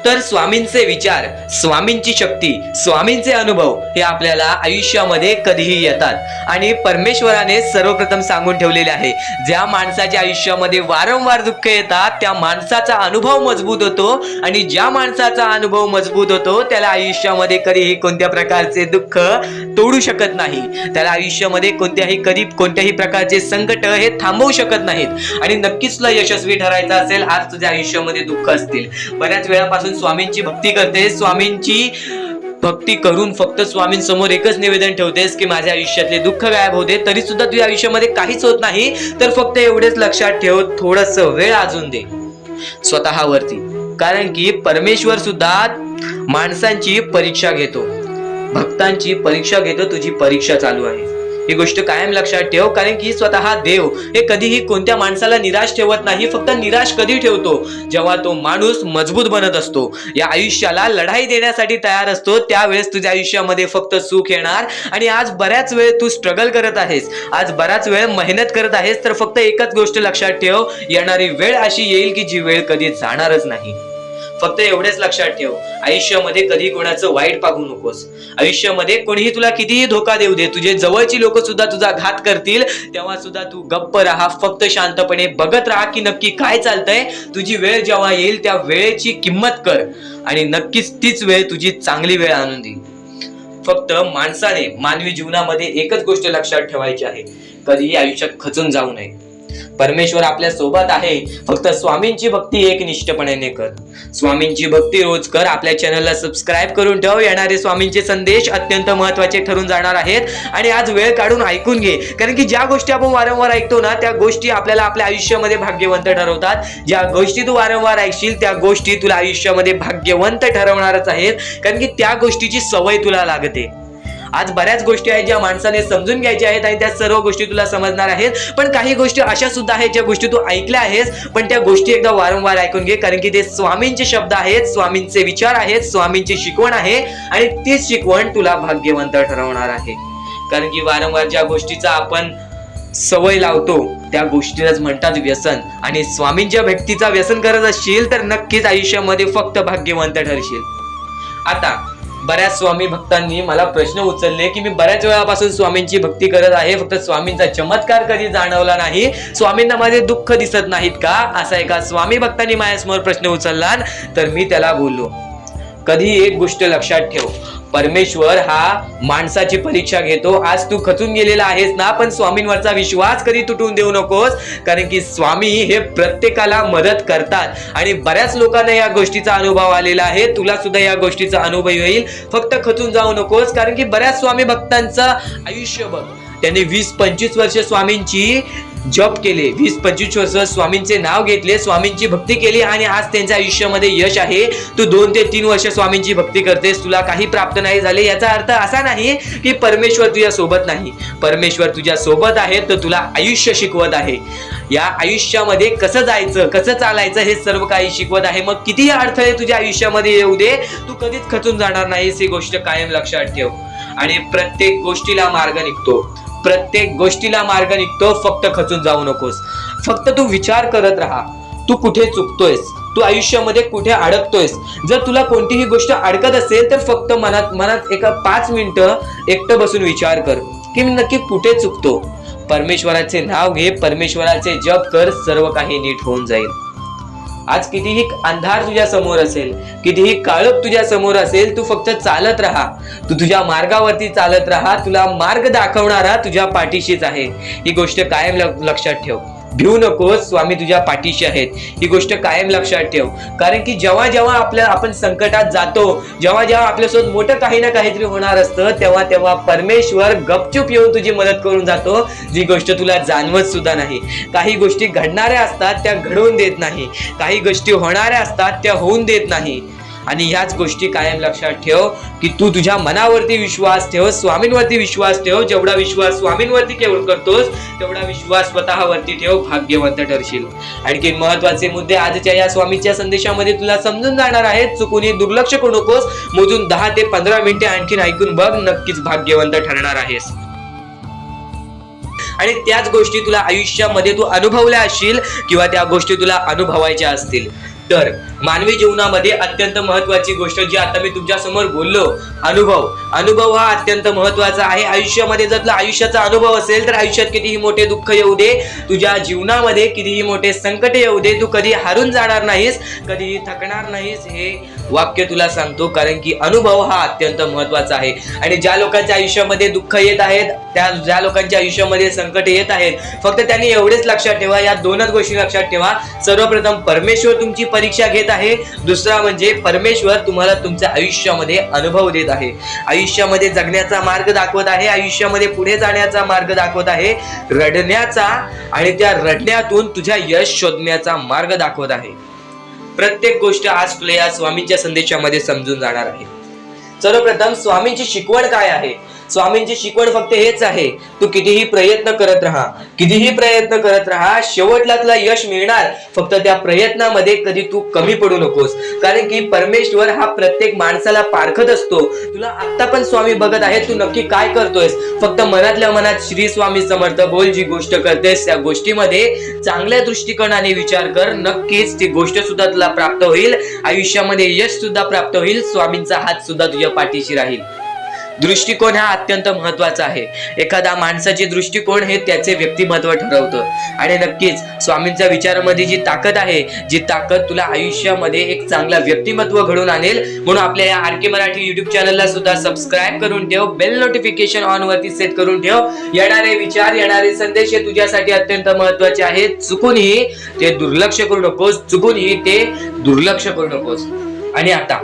तर स्वामींचे विचार, स्वामींची शक्ती, स्वामींचे अनुभव हे आपल्याला आयुष्यामध्ये कधीही येतात आणि परमेश्वराने सर्वप्रथम सांगून ठेवलेले आहे, ज्या माणसाच्या आयुष्यामध्ये वारंवार दुःख येतात त्या माणसाचा अनुभव मजबूत होतो आणि ज्या माणसाचा अनुभव मजबूत होतो त्याला आयुष्यामध्ये कधीही कोणत्या प्रकारचे दुःख तोडू शकत नाही. त्याला आयुष्यामध्ये कोणत्याही प्रकारचे संकट हे थांबवू शकत नाहीत. आणि नक्कीच तुला यशस्वी ठरायचं असेल, आज तुझ्या आयुष्यामध्ये दुःख असतील, बऱ्याच वेळापासून स्वामींची भक्ती करते, स्वामींची भक्ती करून फक्त स्वामींसमोर एकच निवेदन ठेवतेस की माझ्या आयुष्यातले दुःख गायब होते, तरी सुद्धा तुझ्या आयुष्यामध्ये काहीच होत नाही, तर फक्त एवढेच लक्षात ठेव, थोडस वेळ अजून दे स्वतःवरती. कारण की परमेश्वर सुद्धा माणसांची परीक्षा घेतो, भक्तांची परीक्षा घेतो. तुझी परीक्षा चालू आहे, ही गोष्ट कायम लक्षात ठेव. कारण की स्वतः देव हे कधीही कोणत्या माणसाला निराश ठेवत नाही. फक्त निराश कधी ठेवतो, जेव्हा तो माणूस मजबूत बनत असतो, या आयुष्याला लढाई देण्यासाठी तयार असतो, त्यावेळेस तुझ्या आयुष्यामध्ये फक्त सुख येणार. आणि आज बऱ्याच वेळ तू स्ट्रगल करत आहेस, आज बराच वेळ मेहनत करत आहेस, तर फक्त एकच गोष्ट लक्षात ठेव, येणारी वेळ अशी येईल की जी वेळ कधी जाणारच नाही. फक्त एवढेच लक्षात ठेव, आयुष्यामध्ये कधी कोणाचं वाईट पाहू नकोस. आयुष्यामध्ये कोणीही तुला कितीही धोका देऊ दे, तुझे जवळची लोक सुद्धा तुझा घात करतील, तेव्हा सुद्धा तू गप्प राहा. फक्त शांतपणे बघत राहा की नक्की काय चालतंय. तुझी वेळ जेव्हा येईल त्या वेळेची किंमत कर आणि नक्कीच तीच वेळ तुझी चांगली वेळ आणून देईल. फक्त मानवी जीवनामध्ये एकच गोष्ट लक्षात ठेवायची आहे, कधीही आयुष्यात खचून जाऊ नये. परमेश्वर आपल्या सोबत आहे. फक्त स्वामींची भक्ती एकनिष्ठपणे कर. स्वामींची भक्ती रोज कर. आपल्या चॅनलला सबस्क्राईब करून ठेव. येणारे स्वामींचे संदेश अत्यंत महत्वाचे ठरून जाणार आहेत आणि आज वेळ काढून ऐकून घे, कारण की ज्या गोष्टी आपण वारंवार ऐकतो ना, त्या गोष्टी आपल्याला आपल्या आयुष्यामध्ये भाग्यवंत ठरवतात. ज्या गोष्टी तू वारंवार ऐकशील त्या गोष्टी तुला आयुष्यामध्ये भाग्यवंत ठरवणारच आहेत, कारण की त्या गोष्टीची सवय तुला लागते. आज बऱ्याच गोष्टी आहेत ज्या माणसाने समजून घ्यायच्या आहेत आणि त्या सर्व गोष्टी तुला समजणार आहेत, पण काही गोष्टी अशा सुद्धा आहेत ज्या गोष्टी तू ऐकल्या आहेस, पण त्या गोष्टी एकदा वारंवार ऐकून घे, कारण की ते स्वामींचे शब्द आहेत, स्वामींचे विचार आहेत, स्वामींची शिकवण आहे आणि तीच शिकवण तुला भाग्यवंत ठरवणार आहे. कारण की वारंवार ज्या गोष्टीचा आपण सवय लावतो त्या गोष्टीलाच म्हणतात व्यसन, आणि स्वामींच्या भक्तीचा व्यसन करत असशील तर नक्कीच आयुष्यामध्ये फक्त भाग्यवंत ठरशील. आता बऱ्याच स्वामी भक्तांनी मला प्रश्न उचलले की मी बऱ्याच वेळापासून स्वामींची भक्ती करत आहे, फक्त स्वामींचा चमत्कार कधी जाणवला नाही, स्वामींना माझे दुःख दिसत नाहीत का, असा एका स्वामी भक्तांनी माझ्यासमोर प्रश्न उचलला. तर मी त्याला बोललो, कधी एक गोष्ट लक्षात ठेव, परमेश्वर हा माणसाची परीक्षा घेतो. आज तू खचून गेलेला आहेस ना, पण स्वामींवरचा विश्वास कधी तुटून देऊ नकोस, कारण की स्वामी हे प्रत्येकाला मदत करतात आणि बऱ्याच लोकांना या गोष्टीचा अनुभव आलेला आहे. तुला सुद्धा या गोष्टीचा अनुभव येईल. फक्त खचून जाऊ नकोस, कारण की बऱ्याच स्वामी भक्तांचं आयुष्य बघ, त्यांनी 20-25 वर्ष स्वामींची जप केले, 20-25 वर्ष स्वामींचे नाव घेतले, स्वामींची भक्ती केली आणि आज त्यांच्या आयुष्यामध्ये यश आहे. तू 2 ते 3 वर्ष स्वामींची भक्ती करतेस, तुला काही प्राप्त नाही झाले, याचा अर्थ असा नाही की परमेश्वर तुझ्या सोबत नाही. परमेश्वर तुझ्या सोबत आहे, तर तुला आयुष्य शिकवत आहे. या आयुष्यामध्ये कसं जायचं, कसं चालायचं हे सर्व काही शिकवत आहे. मग कितीही अडथळे तुझ्या आयुष्यामध्ये येऊ दे, तू कधीच खचून जाणार नाहीस, ही गोष्ट कायम लक्षात ठेव. आणि प्रत्येक गोष्टीला मार्ग निघतो, प्रत्येक गोष्टीला मार्ग निघतो. फक्त खचून जाऊ नकोस. फक्त तू विचार करत राहा, तू कुठे चुकतोयस, तू आयुष्यामध्ये कुठे अडकतोयस. जर तुला कोणतीही गोष्ट अडकत असेल तर फक्त मनात एका 5 मिनिटं एकटं बसून विचार कर की मी नक्की कुठे चुकतो. परमेश्वराचे नाव घे, परमेश्वराचे जप कर, सर्व काही नीट होऊन जाईल. आज कितीही अंधार तुझ्या समोर असेल, कितीही काळोख तुझ्या समोर असेल, तू फक्त चालत राहा. तू तुझ्या मार्गावरती चालत राहा. तुला मार्ग दाखवणारा तुझ्या पाठीशीच आहे. ही गोष्ट कायम लक्षात ठेव. भिऊ नकोस, स्वामी तुझ्या पाठीशी आहेत, ही गोष्ट कायम लक्षात ठेव. कारण की जेव्हा जेव्हा आपण संकटात जातो, जेव्हा जेव्हा आपल्यासोबत मोठं काही ना काहीतरी होणार असतं, तेव्हा तेव्हा परमेश्वर गपचूप येऊन तुझी मदत करून जातो, जी गोष्ट तुला जाणवत सुद्धा नाही. काही गोष्टी घडणाऱ्या असतात त्या घडवून देत नाही, काही गोष्टी होणाऱ्या असतात त्या होऊन देत नाही. आणि ह्याच गोष्टी कायम लक्षात ठेव की तू तुझ्या मनावरती विश्वास ठेव, स्वामींवरती विश्वास ठेव. जेवढा विश्वास स्वामींवरती केवळ करतोस तेवढा विश्वास स्वतःवरती ठेव, भाग्यवंत ठरशील. आणखी महत्वाचे मुद्दे आजच्या या स्वामीच्या संदेशामध्ये तुला समजून जाणार आहेत. चुकूनही दुर्लक्ष करू नकोस. मोजून 10 ते 15 मिनिटे आणखीन ऐकून बघ, नक्कीच भाग्यवंत ठरणार आहेस. आणि त्याच गोष्टी तुला आयुष्यामध्ये तू अनुभवल्या असशील किंवा त्या गोष्टी तुला अनुभवायच्या असतील. तर मानवी जीवनामध्ये अत्यंत महत्वाची गोष्ट जी आता मी तुमच्या समोर बोललो, अनुभव हा अत्यंत महत्वाचा आहे. आयुष्यामध्ये जर तुला आयुष्याचा अनुभव असेल तर आयुष्यात कितीही मोठे दुःख येऊ दे, तुझ्या जीवनामध्ये कितीही मोठे संकट येऊ दे, तू कधी हारून जाणार नाहीस, कधीही थकणार नाहीस, हे वाक्य तुला सांगतो. कारण की अनुभव हा अत्यंत महत्वाचा आहे. आणि ज्या लोकांच्या आयुष्यामध्ये दुःख येत आहेत, ज्या लोकांच्या आयुष्यामध्ये संकट येत आहेत, फक्त त्यांनी एवढेच लक्षात ठेवा, या 2च गोष्टी लक्षात ठेवा. सर्वप्रथम परमेश्वर तुमची परीक्षा घेत आहे, दुसरा म्हणजे परमेश्वर तुम्हाला तुमच्या आयुष्यामध्ये अनुभव देत आहे, आयुष्यामध्ये जगण्याचा मार्ग दाखवत आहे, आयुष्यामध्ये पुढे जाण्याचा मार्ग दाखवत आहे, रडण्याचा आणि त्या रडण्यातून तुझ्या यश शोधण्याचा मार्ग दाखवत आहे. प्रत्येक गोष्ट आज तुला या स्वामींच्या संदेशामध्ये समजून जाणार आहे. सर्वप्रथम स्वामींची शिकवण काय आहे, स्वामींची शिकवण फक्त हेच आहे, तू कितीही प्रयत्न करत राहा, कितीही प्रयत्न करत राहा, शेवटला तुला यश मिळणार. फक्त त्या प्रयत्नामध्ये कधी तू कमी पडू नकोस, कारण की परमेश्वर हा प्रत्येक माणसाला पारखत असतो. तुला आता पण स्वामी बघत आहे, तू नक्की काय करतोयस. फक्त मनातल्या मनात श्री स्वामी समर्थ बोल. जी गोष्ट करतेस त्या गोष्टीमध्ये चांगल्या दृष्टिकोनाने विचार कर, नक्कीच ती गोष्ट सुद्धा तुला प्राप्त होईल. आयुष्यामध्ये यश सुद्धा प्राप्त होईल. स्वामींचा हात सुद्धा तुझ्या पाठीशी राहील. दृष्टिकोन हा अत्यंत महत्वाचा आहे. एखादा माणसाचे दृष्टिकोन हे त्याचे व्यक्तिमत्व ठरवतं. आणि नक्कीच स्वामींच्या विचारामध्ये जी ताकद आहे, जी ताकद तुला आयुष्यामध्ये एक चांगला व्यक्तिमत्व घडून आणेल. म्हणून आपल्या या आर के मराठी युट्यूब चॅनलला सुद्धा सबस्क्राईब करून ठेव, बेल नोटिफिकेशन ऑन वरती सेट करून ठेव. येणारे विचार, येणारे संदेश हे तुझ्यासाठी अत्यंत महत्वाचे आहेत. चुकूनही ते दुर्लक्ष करू नकोस, चुकूनही ते दुर्लक्ष करू नकोस. आणि आता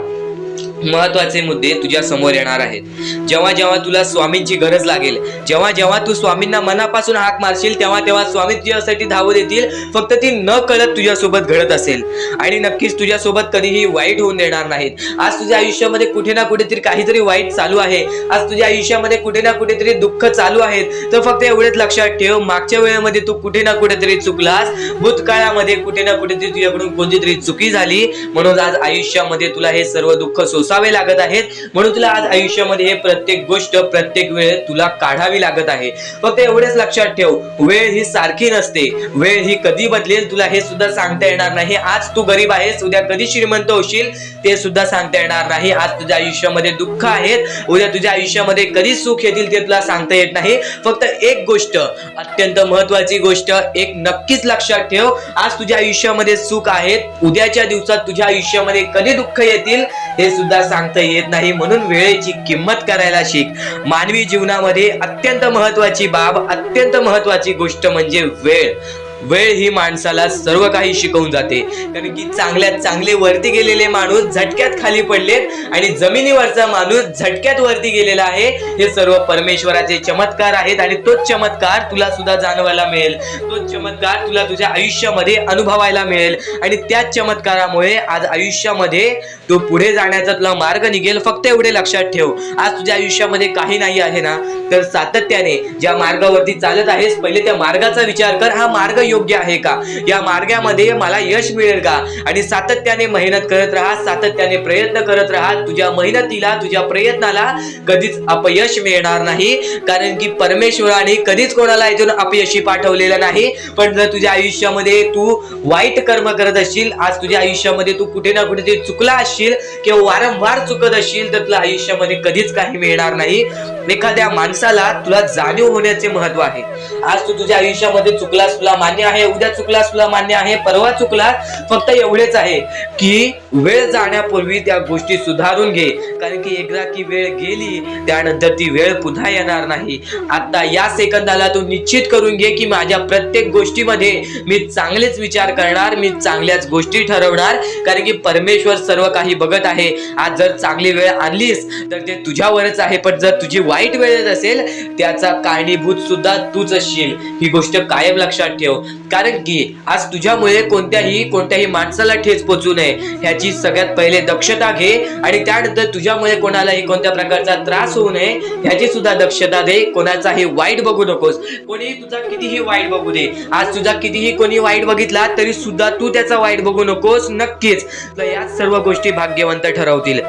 महत्वाचे मुद्दे तुझ्या समोर येणार आहेत. जेव्हा जेव्हा तुला स्वामींची गरज लागेल, जेव्हा जेव्हा तू स्वामींना मनापासून हाक मारशील, तेव्हा तेव्हा स्वामी तुझ्यासाठी धावत येतील. फक्त ती न कळत तुझ्यासोबत घडत असेल. आणि नक्कीच तुझ्यासोबत कधीही वाईट होऊन देणार नाहीत. आज तुझ्या आयुष्यामध्ये कुठे ना कुठेतरी काहीतरी वाईट चालू आहे, आज तुझ्या आयुष्यामध्ये कुठे ना कुठेतरी दुःख चालू आहेत, तर फक्त एवढेच लक्षात ठेव, मागच्या वेळेमध्ये तू कुठे ना कुठेतरी चुकलास, भूतकाळामध्ये कुठे ना कुठेतरी तुझ्याकडून कोणतीतरी चुकी झाली, म्हणून आज आयुष्यामध्ये तुला हे सर्व दुःख सोसावे लागत आहेत. म्हणून तुला आज आयुष्यामध्ये हे प्रत्येक गोष्ट, प्रत्येक वेळ तुला काढावी लागत आहे. फक्त एवढेच लक्षात ठेव, वेळ ही सारखी नसते. वेळ ही कधी बदलेल तुला हे सुद्धा सांगता येणार नाही. आज तू गरीब आहेस, उद्या कधी श्रीमंत होशील ते सुद्धा सांगता येणार नाही. आज तुझ्या आयुष्यामध्ये दुःख आहेत, उद्या तुझ्या आयुष्यामध्ये कधी सुख येतील ते तुला सांगता येत नाही. फक्त एक गोष्ट, अत्यंत महत्वाची गोष्ट एक नक्कीच लक्षात ठेव, आज तुझ्या आयुष्यामध्ये सुख आहेत, उद्याच्या दिवसात तुझ्या आयुष्यामध्ये कधी दुःख येतील हे सुद्धा सांगता येत नाही. म्हणून वेळेची किंमत करायला शिक. मानवी जीवनामध्ये अत्यंत महत्वाची बाब, अत्यंत महत्वाची गोष्ट म्हणजे वेळ. वेळ ही माणसाला सर्व काही शिकवून जाते. कारण की चांगल्यात चांगले वरती गेलेले माणूस झटक्यात खाली पडलेत, आणि जमिनीवरचा माणूस झटक्यात वरती गेलेला आहे. हे सर्व परमेश्वराचे चमत्कार आहेत. आणि तोच चमत्कार तुला सुद्धा जाणवायला मिळेल, तोच चमत्कार तुला तुझ्या आयुष्यामध्ये अनुभवायला मिळेल. आणि त्याच चमत्कारामुळे आज आयुष्यामध्ये तो पुढे जाण्याचा तुला मार्ग निघेल. फक्त एवढे लक्षात ठेव, आज तुझ्या आयुष्यामध्ये काही नाही आहे ना, तर सातत्याने ज्या मार्गावरती चालत आहेस, पहिले त्या मार्गाचा विचार कर. हा मार्ग योग्य आहे का? या मार्गामध्ये मला यश मिळेल का? आणि सातत्याने मेहनत करत राहा, सातत्याने प्रयत्न करत राहा. तुझ्या मेहनतीला, तुझ्या प्रयत्नाला कधीच अपयश मिळणार नाही. कारण की परमेश्वराने कधीच कोणाला इथून अपयशी पाठवलेलं नाही. पण जर तुझ्या आयुष्यामध्ये तू वाईट कर्म करत असशील, आज तुझ्या आयुष्यामध्ये तू कुठे ना कुठे चुकला असशील किंवा वारंवार चुकत असशील, तर तुला आयुष्यामध्ये कधीच काही मिळणार नाही. एखाद्या माणसाला तुला जाणीव होण्याचे महत्व आहे. आज तू तुझ्या आयुष्यामध्ये चुकलास, तुला मान्य आहे, उद्या चुकलास तुला मान्य आहे, परवा चुकलास, फक्त एवढेच आहे की वेळ जाण्यापूर्वी त्या गोष्टी सुधारून घे. कारण की एकदा की वेळ गेली, त्यानंतर ती वेळ पुन्हा येणार नाही. आता या सेकंदाला तू निश्चित करून घे की माझ्या प्रत्येक गोष्टीमध्ये मी चांगलेच विचार करणार, मी चांगल्याच गोष्टी ठरवणार. कारण की परमेश्वर सर्व काही बघत आहे. आज जर चांगली वेळ आणलीस तर ते तुझ्यावरच आहे, पण जर तुझी वाईट वेळ असेल त्याचा कारणीभूत सुद्धा तूच असशील. ही गोष्ट कायम लक्षात ठेव. कारण की आज तुझ्यामुळे कोणत्याही माणसाला ठेच पोचू नये ह्याची सगळ्यात पहिले दक्षता घे. आणि त्यानंतर तुझ्यामुळे कोणालाही कोणत्या प्रकारचा त्रास होऊ नये ह्याची सुद्धा दक्षता दे. कोणाचाही वाईट बघू नकोस. कोणी तुझा कितीही वाईट बघू दे, आज तुझा कितीही कोणी वाईट बघितला तरी सुद्धा तू त्याचा वाईट बघू नकोस. नक्कीच या सर्व गोष्टी भाग्यवंत ठरवतील.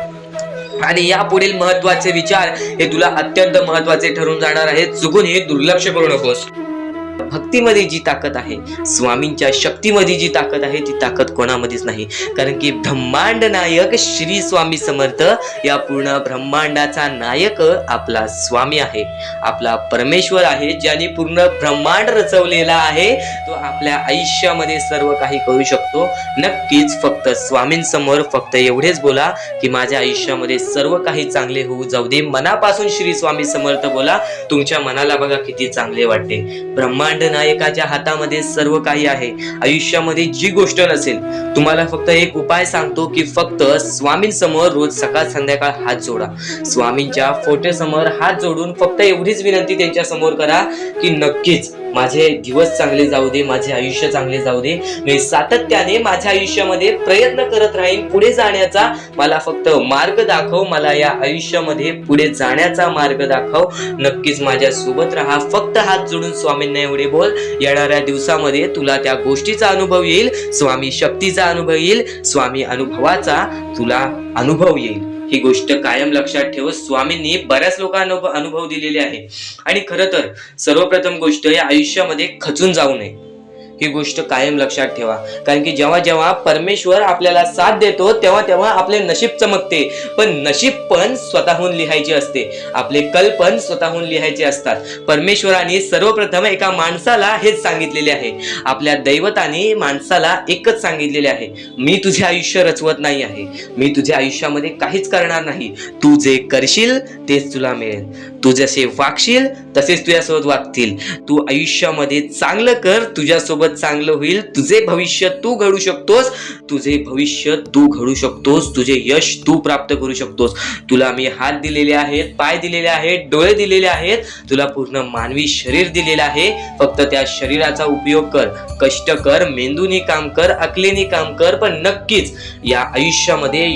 आणि या पुढील महत्वाचे विचार हे तुला अत्यंत महत्वाचे ठरून जाणार आहेत. चुकून हे दुर्लक्ष करू नकोस. भक्तीमध्ये जी ताकद आहे, स्वामींच्या शक्तीमध्ये जी ताकद आहे, ती ताकद कोणामध्येच नाही. कारण की ब्रह्मांड नायक श्री स्वामी समर्थ या पूर्ण ब्रह्मांडाचा नायक आपला स्वामी आहे, आपला परमेश्वर आहे, ज्याने पूर्ण ब्रह्मांड रचवलेला आहे. तो आपल्या आयुष्यामध्ये सर्व काही करू शकतो. नक्कीच फक्त स्वामींसमोर फक्त एवढेच बोला की माझ्या आयुष्यामध्ये सर्व काही चांगले होऊ जाऊ दे. मनापासून श्री स्वामी समर्थ बोला. तुमच्या मनाला बघा किती चांगले वाटते. ब्रह्मांड नायकाच्या हातामध्ये सर्व काही आहे. आयुष्यामध्ये जी गोष्ट नसेल, तुम्हाला फक्त एक उपाय सांगतो की फक्त स्वामींसमोर रोज सकाळ संध्याकाळ हात जोडा. स्वामींच्या फोटो समोर हात जोडून फक्त एवढीच विनंती त्यांच्या समोर करा की नक्कीच माझे दिवस चांगले जाऊ दे, माझे आयुष्य चांगले जाऊ दे, मी सातत्याने माझ्या आयुष्यामध्ये प्रयत्न करत राहीन पुढे जाण्याचा. मला फक्त मार्ग दाखव, मला या आयुष्यामध्ये पुढे जाण्याचा मार्ग दाखव. नक्कीच माझ्या सोबत राहा. फक्त हात जोडून स्वामींना एवढे बोल. येणाऱ्या दिवसामध्ये तुला त्या गोष्टीचा अनुभव येईल, स्वामी शक्तीचा अनुभव येईल, स्वामी अनुभवाचा तुला अनुभव येईल. ही गोष्ट कायम लक्षात ठेव. स्वामींनी बऱ्याच लोकांना अनुभव दिलेले आहे. आणि खरं तर सर्वप्रथम गोष्ट या आयुष्यामध्ये खचून जाऊ नये, ही गोष्ट कायम लक्षात ठेवा. कारण की जेव्हा जेव्हा परमेश्वर आपल्याला साथ देतो तेव्हा तेव्हा आपले नशीब चमकते. पण नशीब पण स्वतःहून लिहायचे असते, आपले कल पण स्वतःहून लिहायचे असतात. परमेश्वराने सर्वप्रथम एका माणसाला हेच सांगितलेले आहे, आपल्या दैवताने माणसाला एकच सांगितलेले आहे, मी तुझे आयुष्य रचवत नाही आहे, मी तुझ्या आयुष्यामध्ये काहीच करणार नाही. तू जे करशील तेच तुला मिळेल. तू जसे वागशील तसेच तुझ्यासोबत वागतील. तू आयुष्यामध्ये चांगलं कर, तुझ्यासोबत चांगलं होईल. तुझे भविष्य तू घडू शकतोस, तुझे भविष्य तू घडू शकतोस, तुझे यश तू प्राप्त करू शकतोस. तुला मी हात दिलेले आहेत, पाय दिलेले आहेत, डोळे दिलेले आहेत, तुला पूर्ण मानवी शरीर दिलेलं आहे. फक्त त्या शरीराचा उपयोग कर, कष्ट कर, मेंदूने काम कर, अकलेने काम कर, पण नक्कीच या आयुष्यामध्ये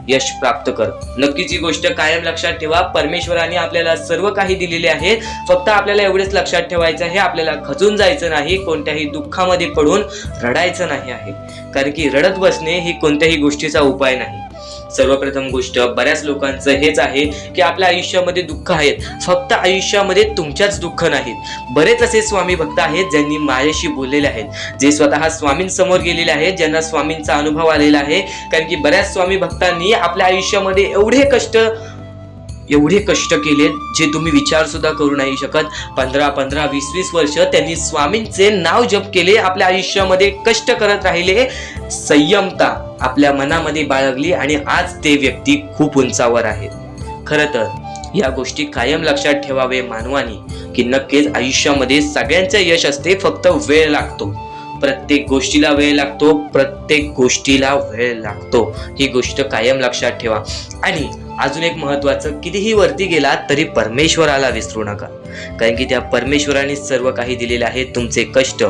यश प्राप्त कर. नक्कीच ही गोष्ट कायम लक्षात ठेवा. परमेश्वराने आपल्याला सर्व काही दिलेले आहे. फक्त आपल्याला एवढेच लक्षात ठेवायचं आहे, आपल्याला खचून जायचं नाही, कोणत्याही दुःखामध्ये पडून रडायचं नाही आहे. कारण की रडत बसणे ही कोणत्याही गोष्टीचा उपाय नाही. सर्वप्रथम गोष्ट बऱ्याच लोकांचं हेच आहे की आपल्या आयुष्यामध्ये दुःख आहेत, फक्त आयुष्यामध्ये तुमच्याच दुःख नाहीत. बरेच असे स्वामी भक्त आहेत ज्यांनी माझ्याशी बोललेले आहेत, जे स्वतः स्वामींसमोर गेलेले आहेत, ज्यांना स्वामींचा अनुभव आलेला आहे. कारण की बऱ्याच स्वामी भक्तांनी आपल्या आयुष्यामध्ये एवढे कष्ट केले जे तुम्ही विचार सुद्धा करू नाही शकत. 15, 20 वर्ष त्यांनी स्वामींचे नाव जप केले, आपल्या आयुष्यामध्ये कष्ट करत राहिले, संयमता आपल्या मनामध्ये बाळगली आणि आज ते व्यक्ती खूप उंचावर आहेत. खरं तर या गोष्टी कायम लक्षात ठेवावे मानवानी, की नक्कीच आयुष्यामध्ये सगळ्यांचं यश असते, फक्त वेळ लागतो. प्रत्येक गोष्टीला वेळ लागतो, प्रत्येक गोष्टीला वेळ लागतो. ही गोष्ट कायम लक्षात ठेवा. आणि अजून एक महत्वाचं, कितीही वरती गेलात तरी परमेश्वराला विसरू नका. कारण की त्या परमेश्वराने सर्व काही दिलेले आहे. तुमचे कष्ट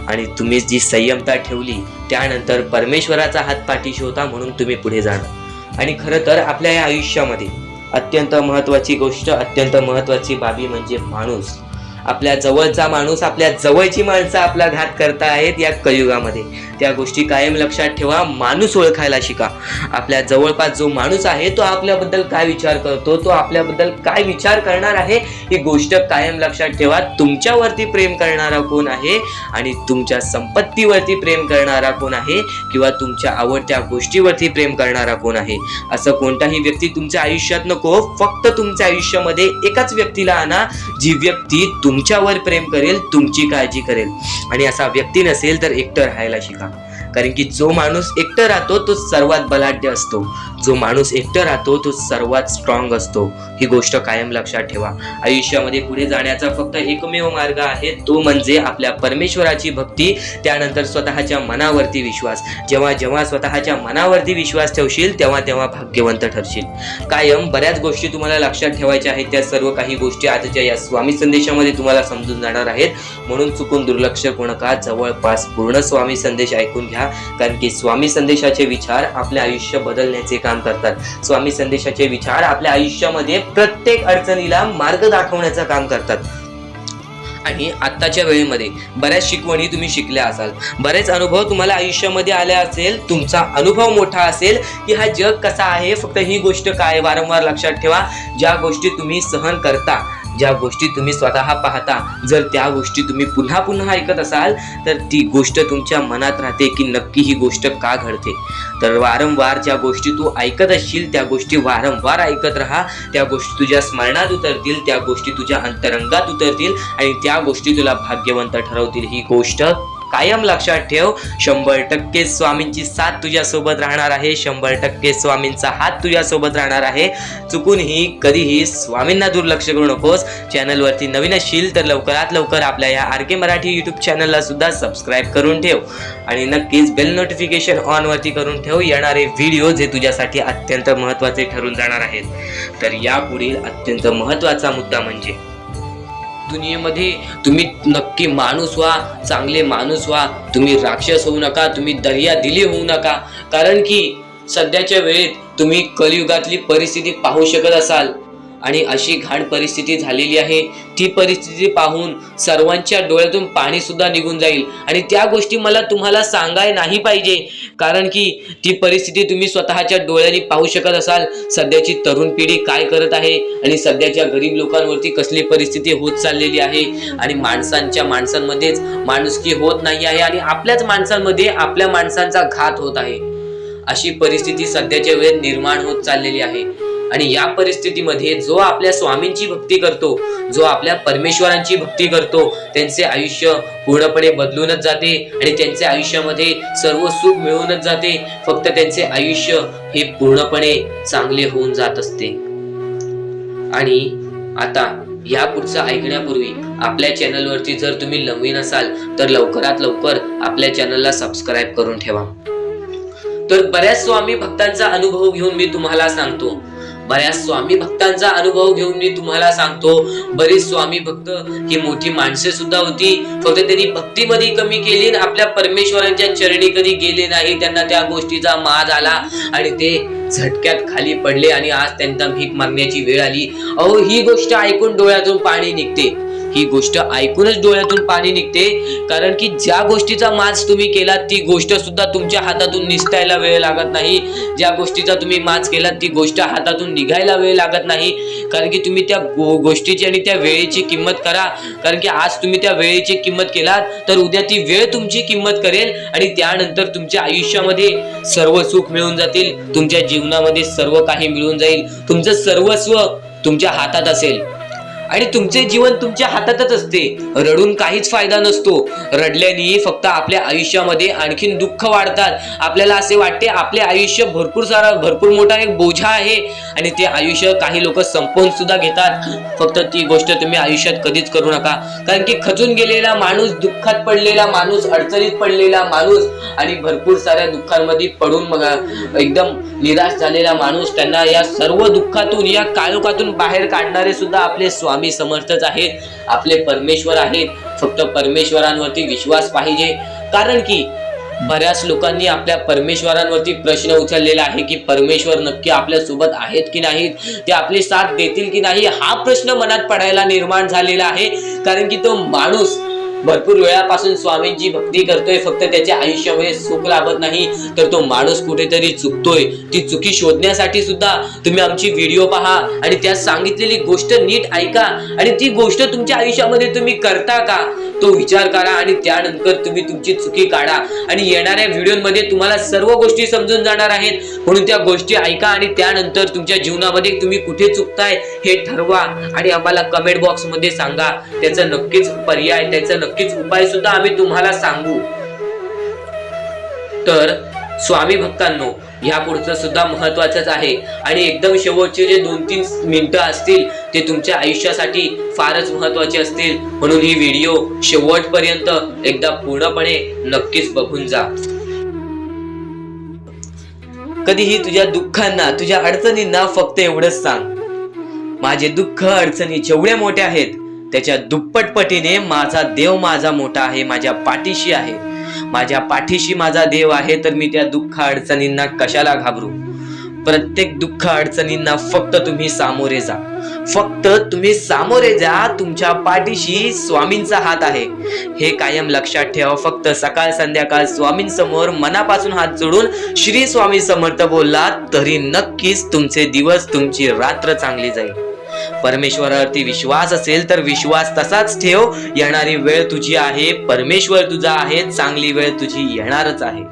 आणि तुम्ही जी संयमता ठेवली त्यानंतर परमेश्वराचा हात पाठीशी होता म्हणून तुम्ही पुढे जाणार. आणि खरं तर आपल्या या आयुष्यामध्ये अत्यंत महत्वाची गोष्ट, अत्यंत महत्वाची बाबी म्हणजे माणूस. आपल्या जवळचा माणूस, आपल्या जवळची माणसं आपला घात करतायत या कलियुगामध्ये. त्या गोष्टी कायम लक्षात ठेवा. माणूस ओळखायला शिका. आपल्या जवळपास जो माणूस आहे तो आपल्याबद्दल काय विचार करतो, तो आपल्याबद्दल काय विचार करणार आहे, ही गोष्ट कायम लक्षात ठेवा. तुमच्यावरती प्रेम करणारा कोण आहे आणि तुमच्या संपत्तीवरती प्रेम करणारा कोण आहे किंवा तुमच्या आवडत्या गोष्टीवरती प्रेम करणारा कोण आहे, असं कोणताही व्यक्ती तुमच्या आयुष्यात नको. फक्त तुमच्या आयुष्यामध्ये एकाच व्यक्तीला आणा, जी व्यक्ती तुमच्यावर प्रेम करेल, तुमची काळजी करेल. आणि असा व्यक्ती नसेल तर एकटं राहायला शिका. कारण की जो माणूस एकटं राहतो तो सर्वात बलाढ्य असतो, जो माणूस एकटं राहतो तो सर्वात स्ट्रॉंग असतो. ही गोष्ट कायम लक्षात ठेवा. आयुष्यामध्ये पुढे जाण्याचा फक्त एकमेव मार्ग आहे, तो म्हणजे आपल्या परमेश्वराची भक्ती, त्यानंतर स्वतःच्या मनावरती विश्वास. जेव्हा जेव्हा स्वतःच्या मनावरती विश्वास ठेवशील तेव्हा तेव्हा भाग्यवंत ठरशील. कायम बऱ्याच गोष्टी तुम्हाला लक्षात ठेवायच्या आहेत. त्या सर्व काही गोष्टी आजच्या या स्वामी संदेशामध्ये तुम्हाला समजून जाणार आहेत. म्हणून चुकून दुर्लक्ष करू नका. जवळपास पूर्ण स्वामी संदेश ऐकून घ्या. कारण की स्वामी संदेशाचे विचार आपले आयुष्य बदलण्याचे काम करतात. स्वामी संदेशाचे विचार आपल्या आयुष्यामध्ये प्रत्येक अडचणीला मार्ग दाखवण्याचं काम करतात. आणि आत्ताच्या वेळेमध्ये बऱ्याच शिकवणी तुम्ही शिकल्या असाल, बरेच अनुभव तुम्हाला आयुष्यामध्ये आले असेल. तुमचा अनुभव मोठा असेल की हा जग कसा आहे. फक्त ही गोष्ट काय वारंवार लक्षात ठेवा, ज्या गोष्टी तुम्ही सहन करता, ज्या गोष्टी तुम्ही स्वतः पाहता, जर त्या गोष्टी तुम्ही पुन्हा पुन्हा ऐकत असाल तर ती गोष्ट तुमच्या मनात राहते की नक्की ही गोष्ट का घडते. तर वारंवार ज्या गोष्टी तू ऐकत असशील त्या गोष्टी वारंवार ऐकत राहा. त्या गोष्टी तुझ्या स्मरणात उतरतील, त्या गोष्टी तुझ्या अंतरंगात उतरतील आणि त्या गोष्टी तुला भाग्यवंत ठरवतील. ही गोष्ट कायम लक्षात ठेव. 100% स्वामींची साथ तुझ्या सोबत राहणार आहे. 100% स्वामींचा हात तुझ्या सोबत राहणार आहे. चुकूनही कधीही स्वामींना दुर्लक्ष करू नकोस. चॅनलवरती नवीन असशील तर लवकरात लवकर आपल्या या आर के मराठी यूट्यूब चॅनलला सुद्धा सबस्क्राईब करून ठेव आणि नक्कीच बेल नोटिफिकेशन ऑन वरती करून ठेव. येणारे व्हिडिओ जे तुझ्यासाठी अत्यंत महत्त्वाचे ठरून जाणार आहेत. तर यापुढील अत्यंत महत्त्वाचा मुद्दा म्हणजे दुनियेमध्ये तुम्ही नक्की माणूस व्हा, चांगले माणूस व्हा. तुम्ही राक्षस होऊ नका, तुम्ही दर्या दिली होऊ नका. कारण की सध्याच्या वेळेत तुम्ही कलियुगातली परिस्थिती पाहू शकत असाल आणि अशी घाण परिस्थिती झालेली आहे. ती परिस्थिती पाहून सर्वांच्या डोळ्यातून पाणी सुद्धा निघून जाईल आणि त्या गोष्टी मला तुम्हाला सांगाय नाही पाहिजे. कारण की ती परिस्थिती तुम्ही स्वतःच्या डोळ्यांनी पाहू शकत असाल. सध्याची तरुण पिढी काय करत आहे आणि सध्याच्या गरीब लोकांवरती कसली परिस्थिती होत चाललेली आहे आणि माणसांमध्येच माणुसकी होत नाही आहे आणि आपल्याच माणसांमध्ये आपल्या माणसांचा घात होत आहे. अशी परिस्थिती सध्याच्या वेळेत निर्माण होत चाललेली आहे. आणि या परिस्थितीमध्ये जो आपल्या स्वामींची भक्ती करतो, जो आपल्या परमेश्वरांची भक्ती करतो, त्यांचे आयुष्य पूर्णपणे बदलूनच जाते आणि त्यांच्या आयुष्यामध्ये सर्व सुख मिळूनच जाते. फक्त त्यांचे आयुष्य हे पूर्णपणे चांगले होऊन जात असते. आणि आता या पुढचं ऐकण्यापूर्वी आपल्या चॅनलवरती जर तुम्ही नवीन असाल तर लवकरात लवकर आपल्या चॅनलला सबस्क्राईब करून ठेवा. तर बऱ्याच स्वामी भक्तांचा अनुभव घेऊन मी तुम्हाला सांगतो. बरेच स्वामी भक्त ही मोठी माणसे सुद्धा होती, फक्त त्यांनी भक्तीमध्ये कमी केली आणि आपल्या परमेश्वरांच्या चरणी कधी गेले नाही. त्यांना त्या गोष्टीचा माज आला आणि ते झटक्यात खाली पडले आणि आज त्यांना भीक मागण्याची वेळ आली. अहो, ही गोष्ट ऐकून डोळ्यातून पाणी निघते. ही गोष्ट ऐकूनच डोळ्यातून पाणी निघते. कारण की ज्या गोष्टीचा माज तुम्ही केला ती गोष्ट सुद्धा तुमच्या हातातून निसटायला वेळ लागत नाही. ज्या गोष्टीचा तुम्ही माज केला ती गोष्ट हातातून निघायला वेळ लागत नाही. कारण की तुम्ही त्या गोष्टीची आणि त्या वेळेची किंमत करा. कारण की आज तुम्ही त्या वेळेची किंमत केलात तर उद्या ती वेळ तुमची किंमत करेल आणि त्यानंतर तुमच्या आयुष्यामध्ये सर्व सुख मिळून जातील. तुमच्या जीवनामध्ये सर्व काही मिळून जाईल. तुमचं सर्वस्व तुमच्या हातात असेल आणि तुमचे जीवन तुमच्या हातातच असते. रडून काहीच फायदा नसतो. रडल्याने फक्त आपल्या आयुष्यामध्ये आणखीन दुःख वाढतात. आपल्याला असे वाटते आपले आयुष्य भरपूर मोठा एक बोझा आहे आणि ते आयुष्य काही लोक संपवून सुद्धा घेतात. फक्त ती गोष्ट तुम्ही आयुष्यात कधीच करू नका. कारण की खचून गेलेला माणूस, दुःखात पडलेला माणूस, अडचणीत पडलेला माणूस आणि भरपूर साऱ्या दुःखांमध्ये पडून एकदम निराश झालेला माणूस, त्यांना या सर्व दुःखातून, या काळोखातून बाहेर काढणारे सुद्धा आपले स्वामी समर्थच आहेत, आपले परमेश्वर आहेत. फक्त परमेश्वरांवरती विश्वास पाहिजे. कारण की बऱ्याच लोकांनी आपल्या परमेश्वरांवरती प्रश्न उचललेला आहे की परमेश्वर नक्की आपल्या सोबत आहेत की नाहीत, ते आपली साथ देतील की नाही, हा प्रश्न मनात पडायला निर्माण झालेला आहे. कारण की तो माणूस भरपूर वेळापासून स्वामींची भक्ती करतोय, फक्त त्याच्या आयुष्यामध्ये सुख लाभत नाही, तर तो माणूस कुठेतरी चुकतोय. ती चुकी शोधण्यासाठी सुद्धा तुम्ही आमची व्हिडिओ पहा आणि त्यात सांगितलेली गोष्ट नीट ऐका आणि ती गोष्ट तुमच्या आयुष्यामध्ये तुम्ही करता का तो विचार करा आणि त्यानंतर तुम्ही तुमची चुकी काढा. आणि येणाऱ्या व्हिडिओमध्ये तुम्हाला सर्व गोष्टी समजून जाणार आहेत. म्हणून त्या गोष्टी ऐका आणि त्यानंतर तुमच्या जीवनामध्ये तुम्ही कुठे चुकताय हे ठरवा आणि आम्हाला कमेंट बॉक्स मध्ये सांगा. त्याचं नक्कीच पर्याय, त्याचं नक्कीच उपाय सुद्धा आम्ही तुम्हाला सांगू. तर स्वामी भक्तांनो, ह्या पुढचं सुद्धा महत्वाचंच आहे आणि एकदम शेवटचे जे 2-3 मिनिटं असतील ते तुमच्या आयुष्यासाठी फारच महत्वाचे असतील. म्हणून ही व्हिडिओ शेवटपर्यंत एकदा पूर्णपणे नक्कीच बघून जा. कधीही तुझ्या दुःखांना, तुझ्या अडचणींना फक्त एवढंच सांग, माझे दुःख अडचणी जेवढ्या मोठ्या आहेत त्याच्या दुप्पटपटीने माझा देव माझा मोठा आहे, माझ्या पाठीशी आहे. माझ्या पाठीशी माझा देव आहे, तर मी त्या दुःख अडचणींना कशाला घाबरू. प्रत्येक दुःख अडचणींना फक्त तुम्ही सामोरे जा. फक्त तुम्ही सामोरे जा. तुमच्या पाठीशी स्वामींचा हात आहे, हे कायम लक्षात ठेवा. फक्त सकाळ संध्याकाळ स्वामींसमोर मनापासून हात जोडून श्री स्वामी समर्थ बोललात तरी नक्कीच तुमचे दिवस, तुमची रात्र चांगली जाईल. परमेश्वरावरती विश्वास असेल तर विश्वास तसाच ठेव. येणारी वेळ तुझी आहे, परमेश्वर तुझा आहे, चांगली वेळ तुझी येणारच आहे.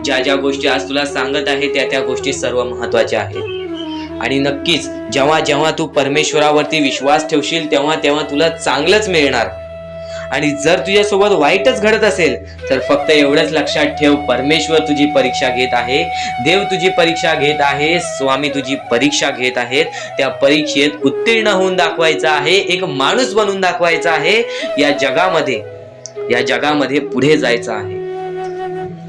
ज्या ज्या गोष्टी आज तुला सांगत आहे त्या गोष्टी सर्व महत्वाच्या आहेत आणि नक्कीच जेव्हा जेव्हा तू परमेश्वरावरती विश्वास ठेवशील तेव्हा तेव्हा तुला चांगलंच मिळणार. आणि जर तुझ्यासोबत वाईटच घडत असेल तर फक्त एवढंच लक्षात ठेव, परमेश्वर तुझी परीक्षा घेत आहे, देव तुझी परीक्षा घेत आहे, स्वामी तुझी परीक्षा घेत आहेत. त्या परीक्षेत उत्तीर्ण होऊन दाखवायचा आहे, एक माणूस बनून दाखवायचा आहे. या जगामध्ये पुढे जायचं आहे.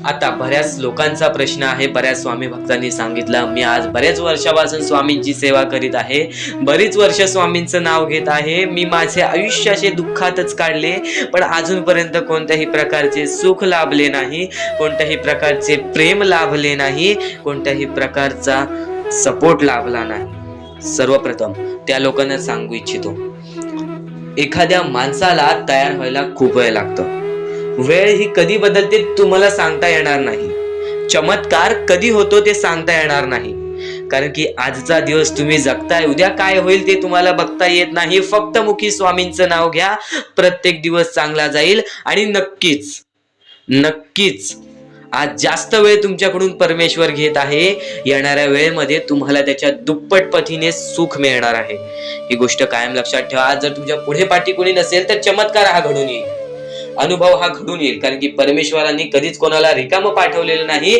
आता बऱ्याच लोकांचा प्रश्न आहे, बऱ्याच स्वामी भक्तांनी सांगितलं, मी आज बऱ्याच वर्षापासून स्वामींची सेवा करीत आहे, बरीच वर्ष स्वामींचं नाव घेत आहे, मी माझे आयुष्याचे दुःखातच काढले, पण अजूनपर्यंत कोणत्याही प्रकारचे सुख लाभले नाही, कोणत्याही प्रकारचे प्रेम लाभले नाही, कोणत्याही प्रकारचा सपोर्ट लाभला नाही. सर्वप्रथम त्या लोकांना सांगू इच्छितो, एखाद्या माणसाला तयार व्हायला खूप वेळ लागतो. वेळ ही कधी बदलते तुम्हाला सांगता येणार नाही. चमत्कार कधी होतो ते सांगता येणार नाही, कारण की आजचा दिवस तुम्ही जगताय, उद्या काय होईल ते तुम्हाला बघता येत नाही. फक्त मुखी स्वामींचं नाव घ्या, प्रत्येक दिवस चांगला जाईल. आणि नक्कीच नक्कीच आज जास्त वेळ तुमच्याकडून परमेश्वर घेत आहे, येणाऱ्या वेळेमध्ये तुम्हाला त्याच्या दुप्पट पटीने सुख मिळणार आहे. ही गोष्ट कायम लक्षात ठेवा. आज जर तुमच्या पुढे पाठी कोणी नसेल तर चमत्कार हा घडून येईल, अनुभव हा घडून येईल, कारण की परमेश्वरांनी कधीच कोणाला रिकामं पाठवलेलं नाही.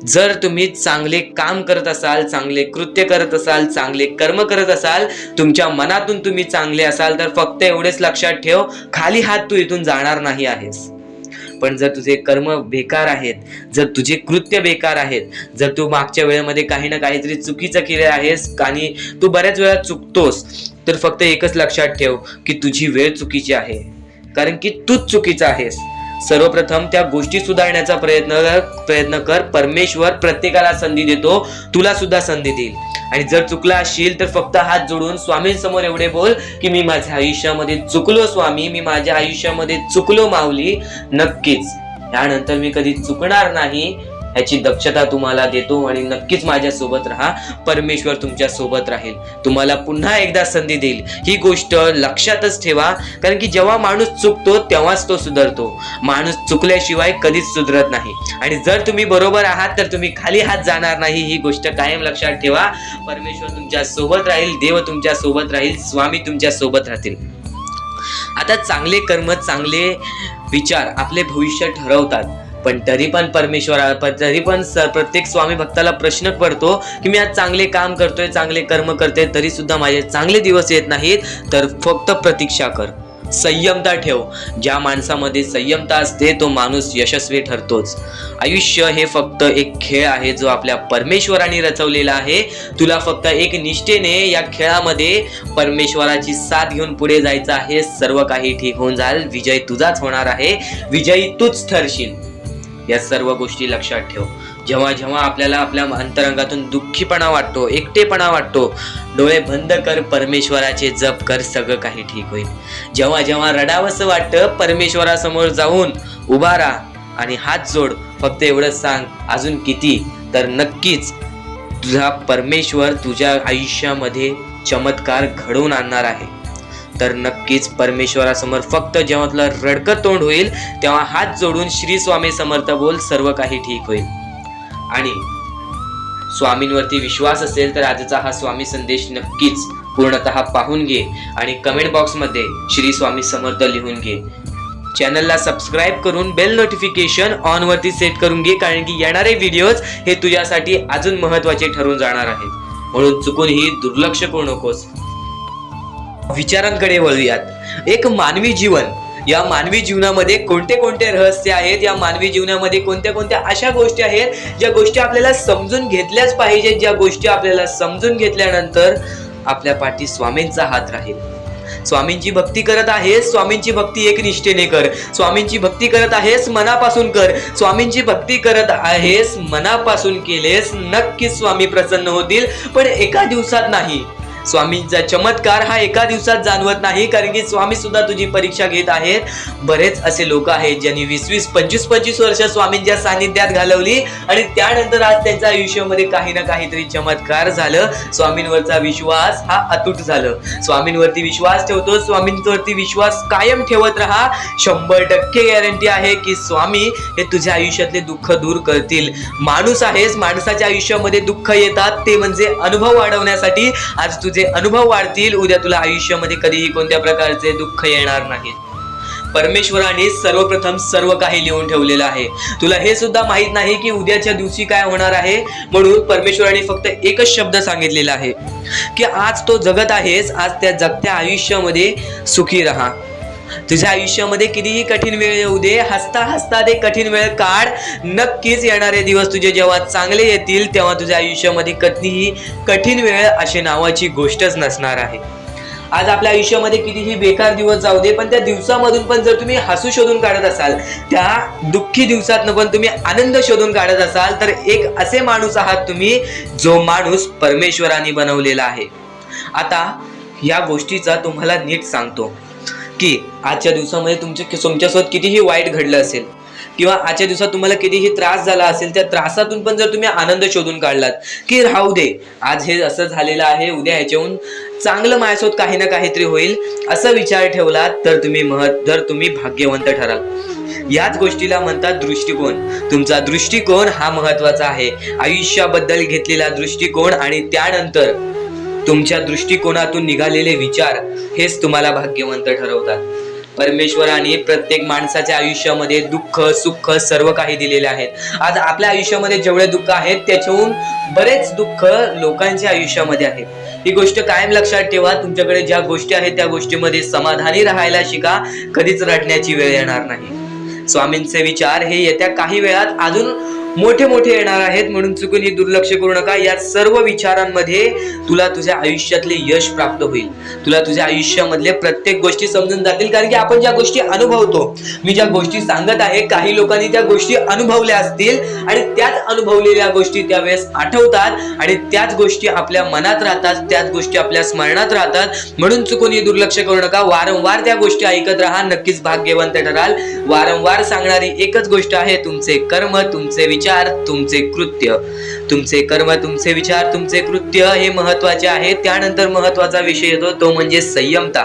जर तुम्ही चांगले काम करत असाल, चांगले कृत्य करत असाल, चांगले कर्म करत असाल, तुमच्या मनातून तुम्ही चांगले असाल, तर फक्त एवढेच लक्षात ठेव, खाली हात तू इथून जाणार नाही आहेस. पण जर तुझे कर्म बेकार आहेत, जर तुझे कृत्य बेकार आहेत, जर तू मागच्या वेळेमध्ये काही ना काहीतरी चुकीचं केले आहेस आणि तू बऱ्याच वेळा चुकतोस, तर फक्त एकच लक्षात ठेव की तुझी वेळ चुकीची आहे, कारण की तूच चुकीचा आहेस. सर्वप्रथम त्या गोष्टी सुधारण्याचा प्रयत्न कर. परमेश्वर प्रत्येकाला संधी देतो, तुला सुद्धा संधी देईल. आणि जर चुकला असशील तर फक्त हात जोडून स्वामींसमोर एवढे बोल की मी माझ्या आयुष्यामध्ये चुकलो स्वामी, मी माझ्या आयुष्यामध्ये चुकलो माऊली. नक्कीच यानंतर मी कधी चुकणार नाही याची दक्षता तुम्हाला देतो, आणि नक्कीच माझ्या सोबत राहा. परमेश्वर तुमच्या सोबत राहील, तुम्हाला पुन्हा एकदा संधी देईल. ही गोष्ट लक्षातच ठेवा, कारण की जेव्हा माणूस चुकतो तेव्हाच तो सुधारतो. माणूस चुकल्याशिवाय कधीच सुधरत नाही. आणि जर तुम्ही बरोबर आहात तर तुम्ही खाली हात जाणार नाही, ही गोष्ट कायम लक्षात ठेवा. परमेश्वर तुमच्या सोबत राहील, देव तुमच्या सोबत राहील, स्वामी तुमच्या सोबत राहतील. आता चांगले कर्म, चांगले विचार आपले भविष्य ठरवतात, पण तरी पण प्रत्येक स्वामी भक्ताला प्रश्न पडतो की मी आज चांगले काम करतोय, चांगले कर्म करतोय, तरी सुद्धा माझे चांगले दिवस येत नाहीत. तर फक्त प्रतीक्षा कर, संयमता ठेव. ज्या माणसामध्ये संयमता असते तो माणूस यशस्वी ठरतोच. आयुष्य हे फक्त एक खेळ आहे जो आपल्या परमेश्वराने रचवलेला आहे. तुला फक्त एक निष्ठेने या खेळामध्ये परमेश्वराची साथ घेऊन पुढे जायचं आहे. सर्व काही ठीक होऊन जाईल, विजय तुझाच होणार आहे, विजयी तूच ठरशील. या सर्व गोष्टी लक्षात ठेव. जेव्हा जेव्हा आपल्याला आपल्या अंतरंगातून दुःखीपणा वाटतो, एकटेपणा वाटतो, डोळे बंद कर, परमेश्वराचे जप कर, सगळं काही ठीक होईल. जेव्हा जेव्हा रडावंसं वाटतं, परमेश्वरासमोर जाऊन उभा राहा आणि हात जोड. फक्त एवढंच सांग, अजून किती, तर नक्कीच तुझा परमेश्वर तुझ्या आयुष्यामध्ये चमत्कार घडवून आणणार आहे. तर नक्कीच परमेश्वरासमोर फक्त जेव्हा तुला रडकं तोंड होईल तेव्हा हात जोडून श्री स्वामी समर्थ बोल, सर्व काही ठीक होईल. आणि स्वामींवरती विश्वास असेल तर आजचा हा स्वामी संदेश नक्कीच पूर्णतः पाहून घे आणि कमेंट बॉक्समध्ये श्री स्वामी समर्थ लिहून घे. चॅनलला सबस्क्राईब करून बेल नोटिफिकेशन ऑन वरती सेट करून घे, कारण की येणारे व्हिडिओज हे तुझ्यासाठी अजून महत्त्वाचे ठरून जाणार आहेत. म्हणून चुकूनही दुर्लक्ष करू नकोस. विचारांकडे वळूयात. एक मानवी जीवन, या मानवी जीवनामध्ये कोणते कोणते रहस्य आहेत, या मानवी जीवनामध्ये कोणत्या कोणत्या अशा गोष्टी आहेत ज्या गोष्टी आपल्याला समजून घेतल्याच पाहिजेत, ज्या गोष्टी आपल्याला समजून घेतल्यानंतर आपल्या पाठी स्वामींचा हात राहील. स्वामींची भक्ती करत आहेस, स्वामींची भक्ती एक निष्ठेने कर. स्वामींची भक्ती करत आहेस, मनापासून कर. स्वामींची भक्ती करत आहेस, मनापासून केलेस, नक्कीच स्वामी प्रसन्न होतील, पण एका दिवसात नाही. स्वामींचा चमत्कार हा एका दिवसात जाणवत नाही, कारण की स्वामी सुद्धा तुझी परीक्षा घेत आहेत. बरेच असे लोक आहेत ज्यांनी 20-20, 25-25 वर्ष स्वामींच्या सानिध्यात घालवली आणि त्यानंतर आज त्यांच्या आयुष्यामध्ये काही ना काहीतरी चमत्कार झालं. स्वामींवरचा विश्वास हा अतूट झालं. स्वामींवरती विश्वास ठेवतो, स्वामींवरती विश्वास कायम ठेवत राहा. 100% गॅरंटी आहे की स्वामी हे तुझ्या आयुष्यातले दुःख दूर करतील. माणूस आहेस, माणसाच्या आयुष्यामध्ये दुःख येतात, ते म्हणजे अनुभव वाढवण्यासाठी. आज तुझे अनुभव वाढतील, उद्या तुला आयुष्यामध्ये कधीही कोणत्या प्रकारचे दुःख येणार नाहीत. परमेश्वराने सर्वप्रथम सर्व काही लिहून ठेवलेलं आहे. तुला हे सुद्धा माहित नाही की उद्याच्या दिवशी काय होणार आहे, म्हणून परमेश्वराने फक्त एकच शब्द सांगितलेला आहे की आज तो जगत आहेस, आज त्या जगत्या आयुष्यामध्ये सुखी राहा. तुझ्या आयुष्यामध्ये कितीही कठीण वेळ येऊ दे, हसता हसता ते कठीण वेळ काढ. नक्कीच येणारे दिवस तुझे जेव्हा चांगले येतील तेव्हा तुझ्या आयुष्यामध्ये कधीही कठीण वेळ अशी नावाची गोष्टच नसणार आहे. आज आपल्या आयुष्यामध्ये कितीही बेकार दिवस जाऊ दे, पण त्या दिवसामधून पण जर तुम्ही हसू शोधून काढत असाल, त्या दुःखी दिवसातनं पण तुम्ही आनंद शोधून काढत असाल, तर एक असे माणूस आहात तुम्ही जो माणूस परमेश्वराने बनवलेला आहे. आता या गोष्टीचा तुम्हाला नीट सांगतो की आजच्या दिवसामध्ये तुमच्यासोबत कितीही वाईट घडलं असेल किंवा आजच्या दिवसात तुम्हाला कितीही त्रास झाला असेल, त्या त्रासातून पण जर तुम्ही आनंद शोधून काढलात की राहू दे, आज हे असं झालेलं आहे, उद्या ह्याच्याहून चांगलं माझ्यासोबत काही ना काहीतरी होईल, असा विचार ठेवलात तर तुम्ही भाग्यवंत ठराल. याच गोष्टीला म्हणतात दृष्टिकोन. तुमचा दृष्टिकोन हा महत्वाचा आहे. आयुष्याबद्दल घेतलेला दृष्टिकोन आणि त्यानंतर तुमच्या दृष्टिकोनातून निघालेले विचार हेच तुम्हाला भाग्यवंत ठरवतात. परमेश्वराने प्रत्येक माणसाच्या आयुष्यामध्ये दुःख सुख सर्व काही दिलेले आहेत. आज आपल्या आयुष्यामध्ये जेवढे दुःख आहेत त्याच्याहून बरेच दुःख लोकांच्या आयुष्यामध्ये आहेत. ही गोष्ट कायम लक्षात ठेवा. तुमच्याकडे ज्या गोष्टी आहेत त्या गोष्टीमध्ये समाधानी राहायला शिका. कधीच रडण्याची वेळ येणार नाही. स्वामींचे विचार हे येत्या काही वेळात अजून मोठे मोठे येणार आहेत, म्हणून चुकून ही दुर्लक्ष करू नका. या सर्व विचारांमध्ये तुला तुझ्या आयुष्यातले यश प्राप्त होईल. तुला तुझ्या आयुष्यामधले प्रत्येक गोष्टी समजून जातील, कारण की आपण ज्या गोष्टी अनुभवतो, मी ज्या गोष्टी सांगत आहे, काही लोकांनी त्या गोष्टी अनुभवल्या असतील आणि त्याच अनुभवलेल्या गोष्टी त्यावेळेस आठवतात आणि त्याच गोष्टी आपल्या मनात राहतात, त्याच गोष्टी आपल्या स्मरणात राहतात. म्हणून चुकून ही दुर्लक्ष करू नका. वारंवार त्या गोष्टी ऐकत राहा, नक्कीच भाग्यवंत ठराल. वारंवार सांगणारी एकच गोष्ट आहे, तुमचे कर्म, तुमचे विचार, तुमचे कृत्य. तुमचे कर्म, तुमचे विचार, तुमचे कृत्य हे महत्वाचे आहे. त्यानंतर महत्वाचा विषय येतो तो म्हणजे संयमता.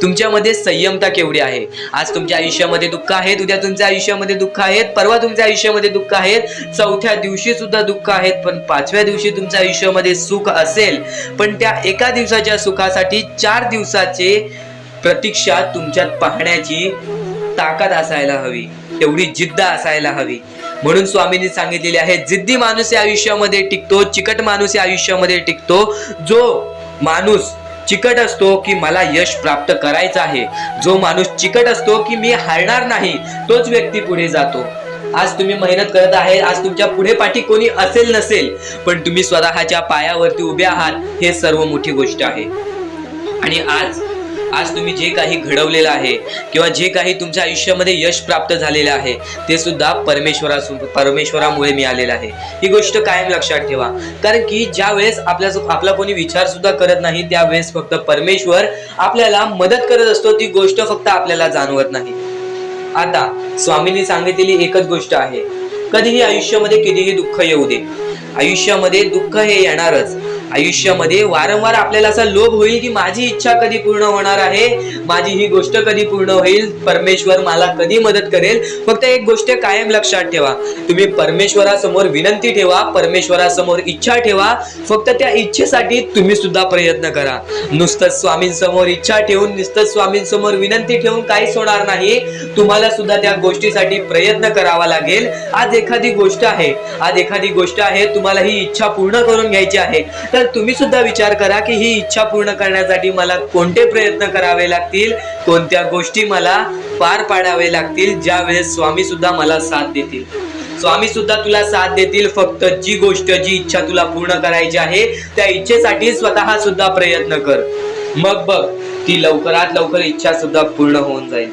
तुमच्यामध्ये संयमता केवढी आहे? आज तुमच्या आयुष्यामध्ये दुःख आहेत, उद्या तुमच्या आयुष्यामध्ये दुःख आहेत, परवा तुमच्या आयुष्यामध्ये दुःख आहेत, चौथ्या दिवशी सुद्धा दुःख आहेत, पण पाचव्या दिवशी तुमच्या आयुष्यामध्ये सुख असेल. पण त्या एका दिवसाच्या सुखासाठी 4 दिवसाचे प्रतीक्षा तुमच्यात पाहण्याची ताकद असायला हवी, तेवढी जिद्द असायला हवी. म्हणून स्वामींनी सांगितलेले आहे, जिद्दी माणूस या आयुष्यामध्ये टिकतो, चिकट माणूस या आयुष्यामध्ये टिकतो. जो माणूस चिकट असतो की मला यश प्राप्त करायचं आहे, जो माणूस चिकट असतो की मी हारणार नाही, तोच व्यक्ती पुढे जातो. आज तुम्ही मेहनत करत आहे, आज तुमच्या पुढे पाठी कोणी असेल नसेल, पण तुम्ही स्वतःच्या पायावरती उभे आहात, हे सर्व मोठी गोष्ट आहे. आणि आज तुम्ही जे काही घडवलेलं आहे किंवा जे काही तुमच्या आयुष्यामध्ये यश प्राप्त झालेलं आहे ते सुद्धा परमेश्वरामुळे मिळालेलं आहे. ही गोष्ट कायम लक्षात ठेवा, कारण की ज्या वेळेस आपला कोणी विचार सुद्धा करत नाही त्यावेळेस फक्त परमेश्वर आपल्याला मदत करत असतो. ती गोष्ट फक्त आपल्याला जाणवत नाही. आता स्वामींनी सांगितलेली एकच गोष्ट आहे, कधीही आयुष्यामध्ये कितीही दुःख येऊ दे, आयुष्यामध्ये दुःख हे येणारच. आयुष्यामध्ये वारंवार आपल्याला असा लोभ होईल की माझी इच्छा कधी पूर्ण होणार आहे, माझी ही गोष्ट कधी पूर्ण होईल, परमेश्वर मला कधी मदत करेल. फक्त एक गोष्ट कायम लक्षात ठेवा, तुम्ही परमेश्वरासमोर विनंती ठेवा, परमेश्वरासमोर इच्छा ठेवा. फक्त त्या इच्छेसाठी तुम्ही सुद्धा प्रयत्न करा. नुसतं स्वामींसमोर इच्छा ठेवून, नुसतं स्वामींसमोर विनंती ठेवून काहीच होणार नाही. तुम्हाला सुद्धा त्या गोष्टीसाठी प्रयत्न करावा लागेल. आज एखादी गोष्ट आहे, तुम्हाला ही इच्छा पूर्ण करून घ्यायची आहे, तर तुम्ही सुद्धा विचार करा की ही इच्छा पूर्ण करण्यासाठी मला कोणते प्रयत्न करावे लागतील, कोणत्या गोष्टी मला पार पाडावे लागतील, ज्या वेळेस स्वामी सुद्धा मला साथ देतील. स्वामी सुद्धा तुला साथ देतील. फक्त जी इच्छा तुला पूर्ण करायची आहे त्या इच्छेसाठी स्वतः सुद्धा प्रयत्न कर. मग बघ ती लवकरात लवकर इच्छा सुद्धा पूर्ण होऊन जाईल.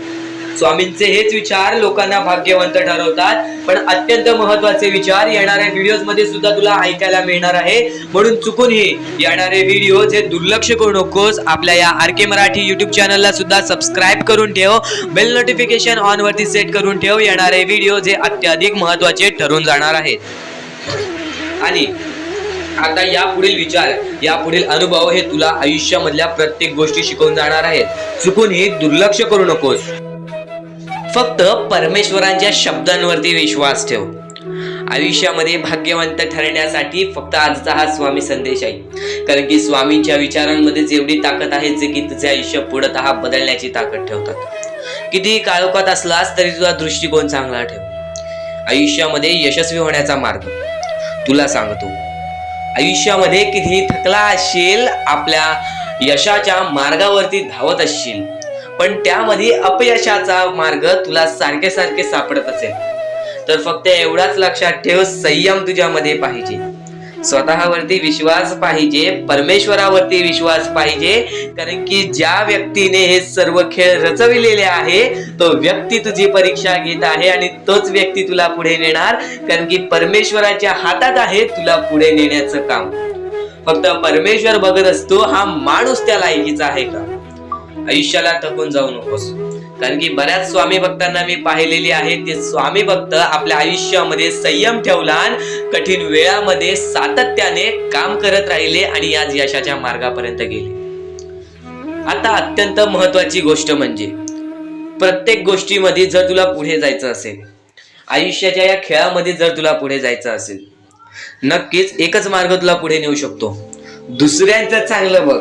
स्वामींचे हेच विचार लोकांना भाग्यवंत ठरवतात. पण अत्यंत महत्वाचे विचार येणाऱ्या व्हिडिओज मध्ये सुद्धा तुला ऐकायला मिळणार आहे. म्हणून चुकूनही येणारे व्हिडिओ हे दुर्लक्ष करू नकोस. आपल्या या RK मराठी युट्यूब चॅनलला सुद्धा सबस्क्राईब करून ठेव, बेल नोटिफिकेशन ऑन वरती सेट करून ठेव. येणारे व्हिडिओ हे अत्याधिक महत्वाचे ठरून जाणार आहेत. आणि आता यापुढील विचार, यापुढील अनुभव हे तुला आयुष्यामधल्या प्रत्येक गोष्टी शिकवून जाणार आहेत. चुकूनही दुर्लक्ष करू नकोस. फक्त परमेश्वरांच्या शब्दांवरती विश्वास ठेव. आयुष्यामध्ये भाग्यवंत ठरण्यासाठी फक्त आजचा हा स्वामी संदेश आहे, कारण की स्वामींच्या विचारांमध्येच एवढी ताकद आहे जे की तुझे आयुष्य पूर्णतः बदलण्याची ताकद ठेवतात. किती काळोखात असलास तरी तुझा दृष्टिकोन चांगला ठेव. आयुष्यामध्ये यशस्वी होण्याचा मार्ग तुला सांगतो. आयुष्यामध्ये कितीही थकला असशील, आपल्या यशाच्या मार्गावरती धावत असशील, पण त्यामध्ये अपयशाचा मार्ग तुला सारखे सारखे सापडत असेल तर फक्त एवढाच लक्षात ठेव, संयम तुझ्यामध्ये पाहिजे, स्वतःवरती विश्वास पाहिजे, परमेश्वरावरती विश्वास पाहिजे. कारण की ज्या व्यक्तीने हे सर्व खेळ रचविलेले आहे तो व्यक्ती तुझी परीक्षा घेत आहे आणि तोच व्यक्ती तुला पुढे नेणार. कारण की परमेश्वराच्या हातात आहे तुला पुढे नेण्याचं काम. फक्त परमेश्वर बघत असतो हा माणूस त्या लायकीचा आहे का. आयुष्याला थकून जाऊ नकोस. कारण की बऱ्याच स्वामी भक्तांना मी पाहिलेली आहे, ते स्वामी भक्त आपल्या आयुष्यामध्ये संयम ठेवला, कठीण वेळामध्ये सातत्याने काम करत राहिले आणि आज यशाच्या मार्गापर्यंत गेले. आता अत्यंत महत्वाची गोष्ट म्हणजे प्रत्येक गोष्टीमध्ये जर तुला पुढे जायचं असेल, आयुष्याच्या या खेळामध्ये जर तुला पुढे जायचं असेल, नक्कीच एकच मार्ग तुला पुढे नेऊ शकतो. दुसऱ्यांचं चांगलं बघ.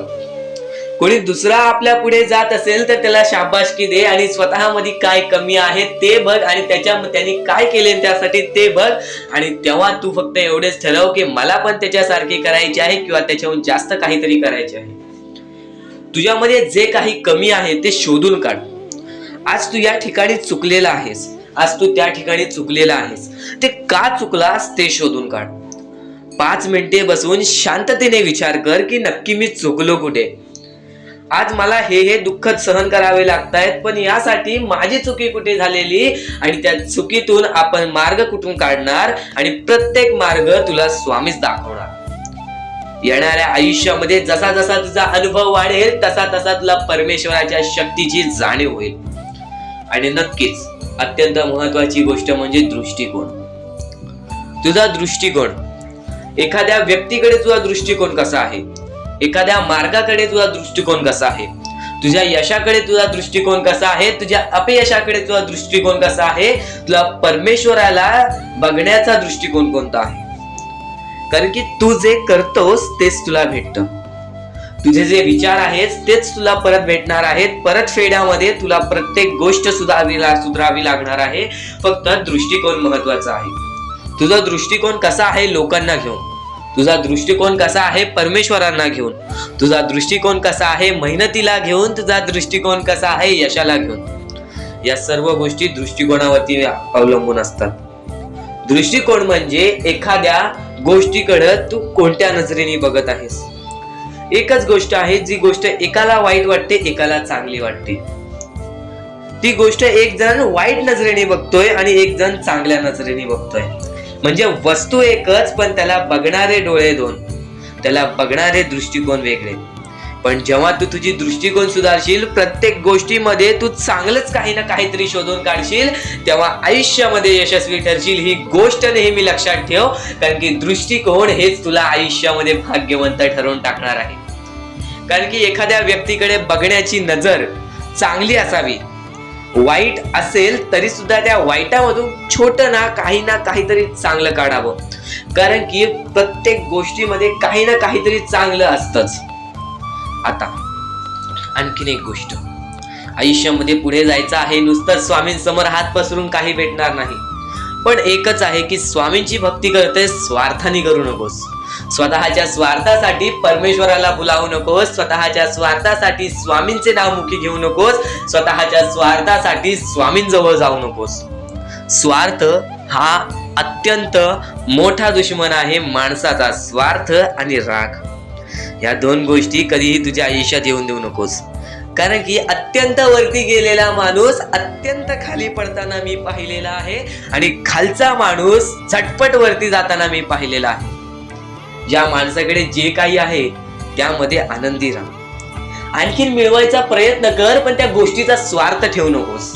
कोणी दुसरा आपल्या पुढे जात असेल तर त्याला शाबासकी दे आणि स्वतःमध्ये काय कमी आहे ते बघ आणि त्यांनी काय केले त्यासाठी ते बघ. आणि तेव्हा तू फक्त एवढेच ठरव की मला पण त्याच्यासारखे करायचे आहे किंवा त्याच्याहून जास्त काहीतरी करायचे आहे. तुझ्यामध्ये जे काही कमी आहे ते शोधून काढ. आज तू या ठिकाणी चुकलेला आहेस, आज तू त्या ठिकाणी चुकलेला आहेस, ते का चुकलास ते शोधून काढ. 5 मिनिटे बसून शांततेने विचार कर की नक्की मी चुकलो कुठे. आज मला हे दुःख सहन करावे लागतायत, पण यासाठी माझी चुकी कुठे झालेली आणि त्या चुकीतून आपण मार्ग कुठून काढणार आणि प्रत्येक मार्ग तुला स्वामीच दाखवणार. येणाऱ्या आयुष्यामध्ये जसा जसा तुझा अनुभव वाढेल तसा तसा तुला परमेश्वराच्या शक्तीची जाणीव होईल. आणि नक्कीच अत्यंत महत्वाची गोष्ट म्हणजे दृष्टिकोन. तुझा दृष्टिकोन, एखाद्या व्यक्तीकडे तुझा दृष्टिकोन कसा आहे, एखाद्या मार्गाकडे तुझा दृष्टिकोन कसा आहे, तुझ्या यशाकडे तुझा दृष्टिकोन कसा आहे, तुझ्या अपयशाकडे तुझा दृष्टिकोन कसा आहे, तुला परमेश्वराला बघण्याचा दृष्टिकोन कोणता आहे. कारण की तू जे करतोस तेच तुला भेटतं. तुझे जे विचार आहेत तेच तुला परत भेटणार आहेत. परत फेड्यामध्ये तुला प्रत्येक गोष्ट सुधारावी लागणार आहे. फक्त दृष्टिकोन महत्वाचा आहे. तुझा दृष्टिकोन कसा आहे लोकांना घेऊन, तुझा दृष्टिकोन कसा आहे परमेश्वरांना घेऊन, तुझा दृष्टिकोन कसा आहे मेहनतीला घेऊन, तुझा दृष्टिकोन कसा आहे यशाला घेऊन. या सर्व गोष्टी दृष्टिकोनावरती अवलंबून असतात. दृष्टिकोन म्हणजे एखाद्या गोष्टीकडे तू कोणत्या नजरेने बघत आहेस. एकच गोष्ट आहे जी गोष्ट एकाला वाईट वाटते एकाला चांगली वाटते. ती गोष्ट एक जण वाईट नजरेने बघतोय आणि एक जण चांगल्या नजरेने बघतोय. म्हणजे वस्तू एकच पण त्याला बघणारे डोळे दोन, त्याला बघणारे दृष्टिकोन वेगळे. पण जेव्हा तू तुझी दृष्टिकोन सुधारशील, प्रत्येक गोष्टीमध्ये तू चांगलंच काही ना काहीतरी शोधून काढशील, तेव्हा आयुष्यामध्ये यशस्वी ठरशील. ही गोष्ट नेहमी लक्षात ठेव. कारण की दृष्टिकोन हेच तुला आयुष्यामध्ये भाग्यवंत ठरवून टाकणार आहे. कारण की एखाद्या व्यक्तीकडे बघण्याची नजर चांगली असावी. वाईट असेल तरी सुद्धा त्या वाईटामधून छोटं ना काहीतरी चांगलं काढावं. कारण की प्रत्येक गोष्टीमध्ये काही ना काहीतरी चांगलं असतंच. आता आणखीन एक गोष्ट, आयुष्यामध्ये पुढे जायचं आहे, नुसतं स्वामींसमोर हात पसरून काही भेटणार नाही. पण एकच आहे की स्वामींची भक्ती करते स्वार्थाने करू नकोस. स्वतःच्या स्वार्थासाठी परमेश्वराला बुलावू नकोस. स्वतःच्या स्वार्थासाठी स्वामींचे नाव मुखी घेऊ नकोस. स्वतःच्या स्वार्थासाठी स्वामींजवळ जाऊ नकोस. स्वार्थ हा अत्यंत मोठा दुश्मन आहे माणसाचा. स्वार्थ आणि राग या दोन गोष्टी कधीही तुझ्या आयुष्यात येऊन देऊ नकोस. कारण की अत्यंत वरती गेलेला माणूस अत्यंत खाली पडताना मी पाहिलेला आहे आणि खालचा माणूस झटपट वरती जाताना मी पाहिलेला आहे. ज्या माणसाकडे जे काही आहे त्यामध्ये आनंदी राहा. आणखीन मिळवायचा प्रयत्न कर पण त्या गोष्टीचा स्वार्थ ठेवू नकोस.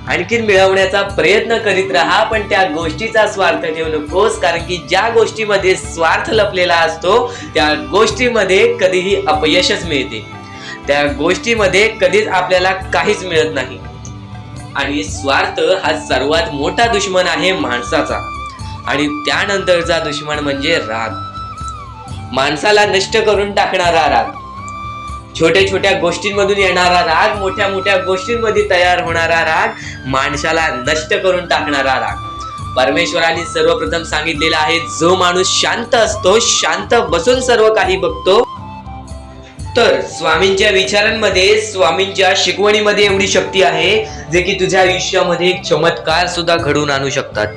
आणखीन मिळवण्याचा प्रयत्न करीत राहा पण त्या गोष्टीचा स्वार्थ ठेवू नकोस. कारण की ज्या गोष्टीमध्ये स्वार्थ लपलेला असतो त्या गोष्टीमध्ये कधीही अपयशच मिळते. त्या गोष्टीमध्ये कधीच आपल्याला काहीच मिळत नाही. आणि स्वार्थ हा सर्वात मोठा दुश्मन आहे माणसाचा. आणि त्यानंतरचा दुश्मन म्हणजे राग. माणसाला नष्ट करून टाकणारा राग, छोट्या छोट्या गोष्टींमधून येणारा राग, मोठ्या मोठ्या गोष्टींमध्ये तयार होणारा राग, माणसाला नष्ट करून टाकणारा राग. परमेश्वराने सर्वप्रथम सांगितलेला आहे, जो माणूस शांत असतो, शांत बसून सर्व काही बघतो, तर स्वामींच्या विचारांमध्ये, स्वामींच्या शिकवणीमध्ये एवढी शक्ती आहे जे की तुझ्या आयुष्यामध्ये एक चमत्कार सुद्धा घडवून आणू शकतात.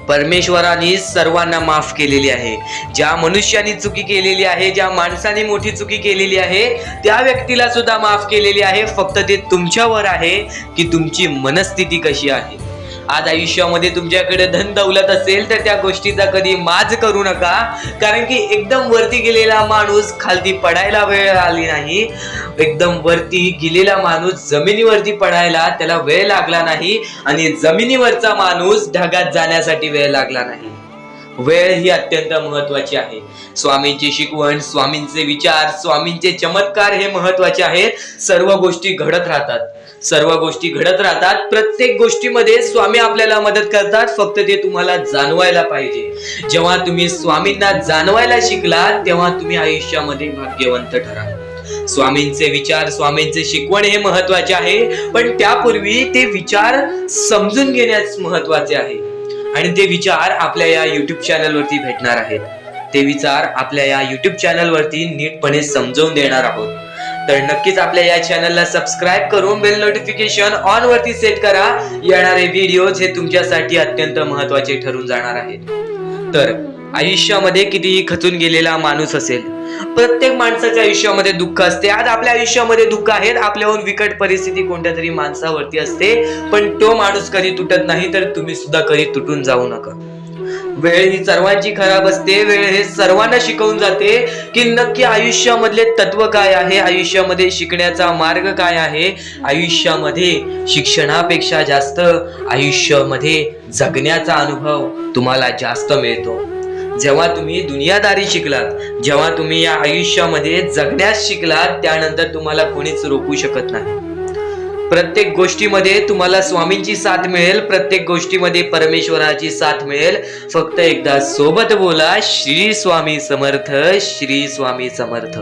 परमेश्वराने सर्वांना माफ केलेली आहे. ज्या मनुष्याने चुकी केलेली आहे, ज्या माणसाने मोठी चुकी केलेली आहे, त्या व्यक्तीला सुद्धा माफ केलेली आहे. फक्त ते तुमच्यावर आहे की तुमची मनस्थिती कशी आहे. आज आयुष्यामध्ये तुमच्याकडे धन दौलत असेल तर त्या गोष्टीचा कधी माज करू नका, कारण की एकदम वरती गेलेला माणूस खालती पडायला वेळ आली नाही. एकदम वरती गेलेला माणूस जमिनीवरती पडायला त्याला वेळ लागला नाही, आणि जमिनीवरचा माणूस ढगात जाण्यासाठी वेळ लागला नाही. वेळ ही अत्यंत महत्वाची आहे. स्वामींची शिकवण, स्वामींचे विचार, स्वामींचे चमत्कार हे महत्वाचे आहेत. सर्व गोष्टी घडत राहतात, सर्व गोष्टी घडत राहतात. प्रत्येक गोष्टीमध्ये स्वामी आपल्याला मदत करतात, फक्त ते तुम्हाला जाणवायला पाहिजे. जेव्हा तुम्ही स्वामींना जाणवायला शिकलात तेव्हा तुम्ही आयुष्यामध्ये भाग्यवंत ठराल. स्वामींचे विचार, स्वामींचे शिकवण हे महत्वाचे आहे, पण त्यापूर्वी ते विचार समजून घेण्यास महत्वाचे आहे. आणि ते विचार आपल्या या युट्यूब चॅनलवरती भेटणार आहेत. ते विचार आपल्या या युट्यूब चॅनलवरती नीटपणे समजावून देणार आहोत. तर नक्कीच आपल्या या चॅनलला सबस्क्राईब करून बेल नोटिफिकेशन ऑन वरती सेट करा. येणारे व्हिडिओज हे तुमच्यासाठी अत्यंत महत्वाचे ठरून जाणार आहेत. तर आयुष्यामध्ये कितीही खचून गेलेला माणूस असेल, प्रत्येक माणसाच्या आयुष्यामध्ये दुःख असते. आज आपल्या आयुष्यामध्ये दुःख आहेत, आपल्याहून विकट परिस्थिती कोणत्या तरी माणसावरती असते, पण तो माणूस कधी तुटत नाही, तर तुम्ही सुद्धा कधी तुटून जाऊ नका. वेळ ही सर्वांची खराब असते. वेळ हे सर्वांना शिकवून जाते की नक्की आयुष्यामधले तत्व काय आहे, आयुष्यामध्ये शिकण्याचा मार्ग काय आहे. आयुष्यामध्ये शिक्षणापेक्षा जास्त आयुष्यामध्ये जगण्याचा अनुभव तुम्हाला जास्त मिळतो. जेव्हा तुम्ही दुनियादारी शिकलात, जेव्हा तुम्ही या आयुष्यामध्ये जगण्यास शिकलात, त्यानंतर तुम्हाला कोणीच रोखू शकत नाही. प्रत्येक गोष्टीमध्ये तुम्हाला स्वामींची साथ मिळेल, प्रत्येक गोष्टीमध्ये परमेश्वराची साथ मिळेल. फक्त एकदा सोबत बोला, श्री स्वामी समर्थ, श्री स्वामी समर्थ.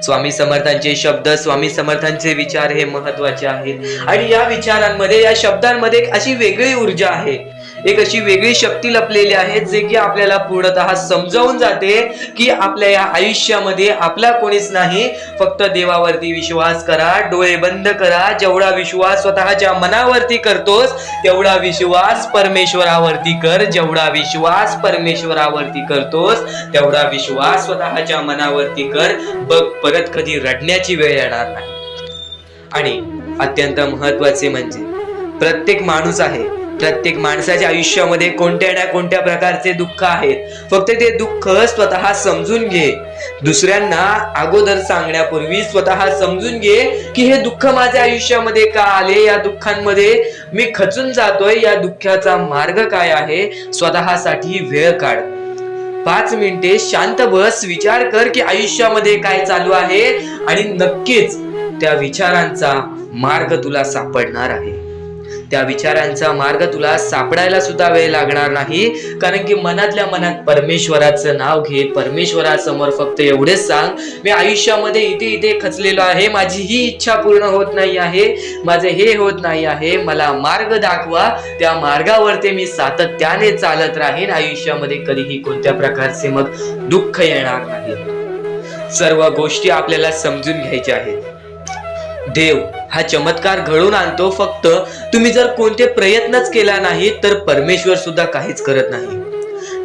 स्वामी समर्थांचे शब्द, स्वामी समर्थांचे विचार हे महत्वाचे आहेत. आणि या विचारांमध्ये, या शब्दांमध्ये एक अशी वेगळी ऊर्जा आहे, एक अशी वेगळी शक्ती लपलेली आहे, जे की आपल्याला पूर्णतः समजावून जाते की आपल्या या आयुष्यामध्ये आपला कोणीच नाही. फक्त देवावरती विश्वास करा, डोळे बंद करा. जेवढा विश्वास स्वतःच्या मनावरती करतोस तेवढा विश्वास परमेश्वरावरती कर. जेवढा विश्वास परमेश्वरावरती करतोस तेवढा विश्वास स्वतःच्या मनावरती कर. बघ, परत कधी रडण्याची वेळ येणार नाही. आणि अत्यंत महत्वाचे म्हणजे प्रत्येक माणूस आहे, प्रत्येक माणसाच्या आयुष्यामध्ये कोणत्या ना कोणत्या प्रकारचे दुःख आहेत. फक्त ते दुःख स्वतः समजून घे. दुसऱ्यांना अगोदर सांगण्यापूर्वी स्वतः समजून घे की हे दुःख माझ्या आयुष्यामध्ये का आले, या दुःखांमध्ये मी खचून जातोय, या दुःखाचा मार्ग काय आहे. स्वतःसाठी वेळ काढ, 5 मिनिटे शांत बस, विचार कर की आयुष्यामध्ये काय चालू आहे, आणि नक्कीच त्या विचारांचा मार्ग तुला सापडणार आहे. त्या विचारांचा मार्ग तुला सापडायला सुद्धा वेळ लागणार नाही, कारण की मनातल्या मनात परमेश्वराचं नाव घे. परमेश्वरासमोर फक्त एवढेच सांग, मी आयुष्यामध्ये इथे इथे खचलेलो आहे, माझी ही इच्छा पूर्ण होत नाही आहे, माझे हे होत नाही आहे, मला मार्ग दाखवा. त्या मार्गावरती मी सातत्याने चालत राहीन. आयुष्यामध्ये कधीही कोणत्या प्रकारचे मग दुःख येणार नाही. सर्व गोष्टी आपल्याला समजून घ्यायच्या आहेत. देव हा चमत्कार घडवून आणतो. फक्त तुम्ही जर कोणते प्रयत्नच केला नाही तर परमेश्वर सुद्धा काहीच करत नाही.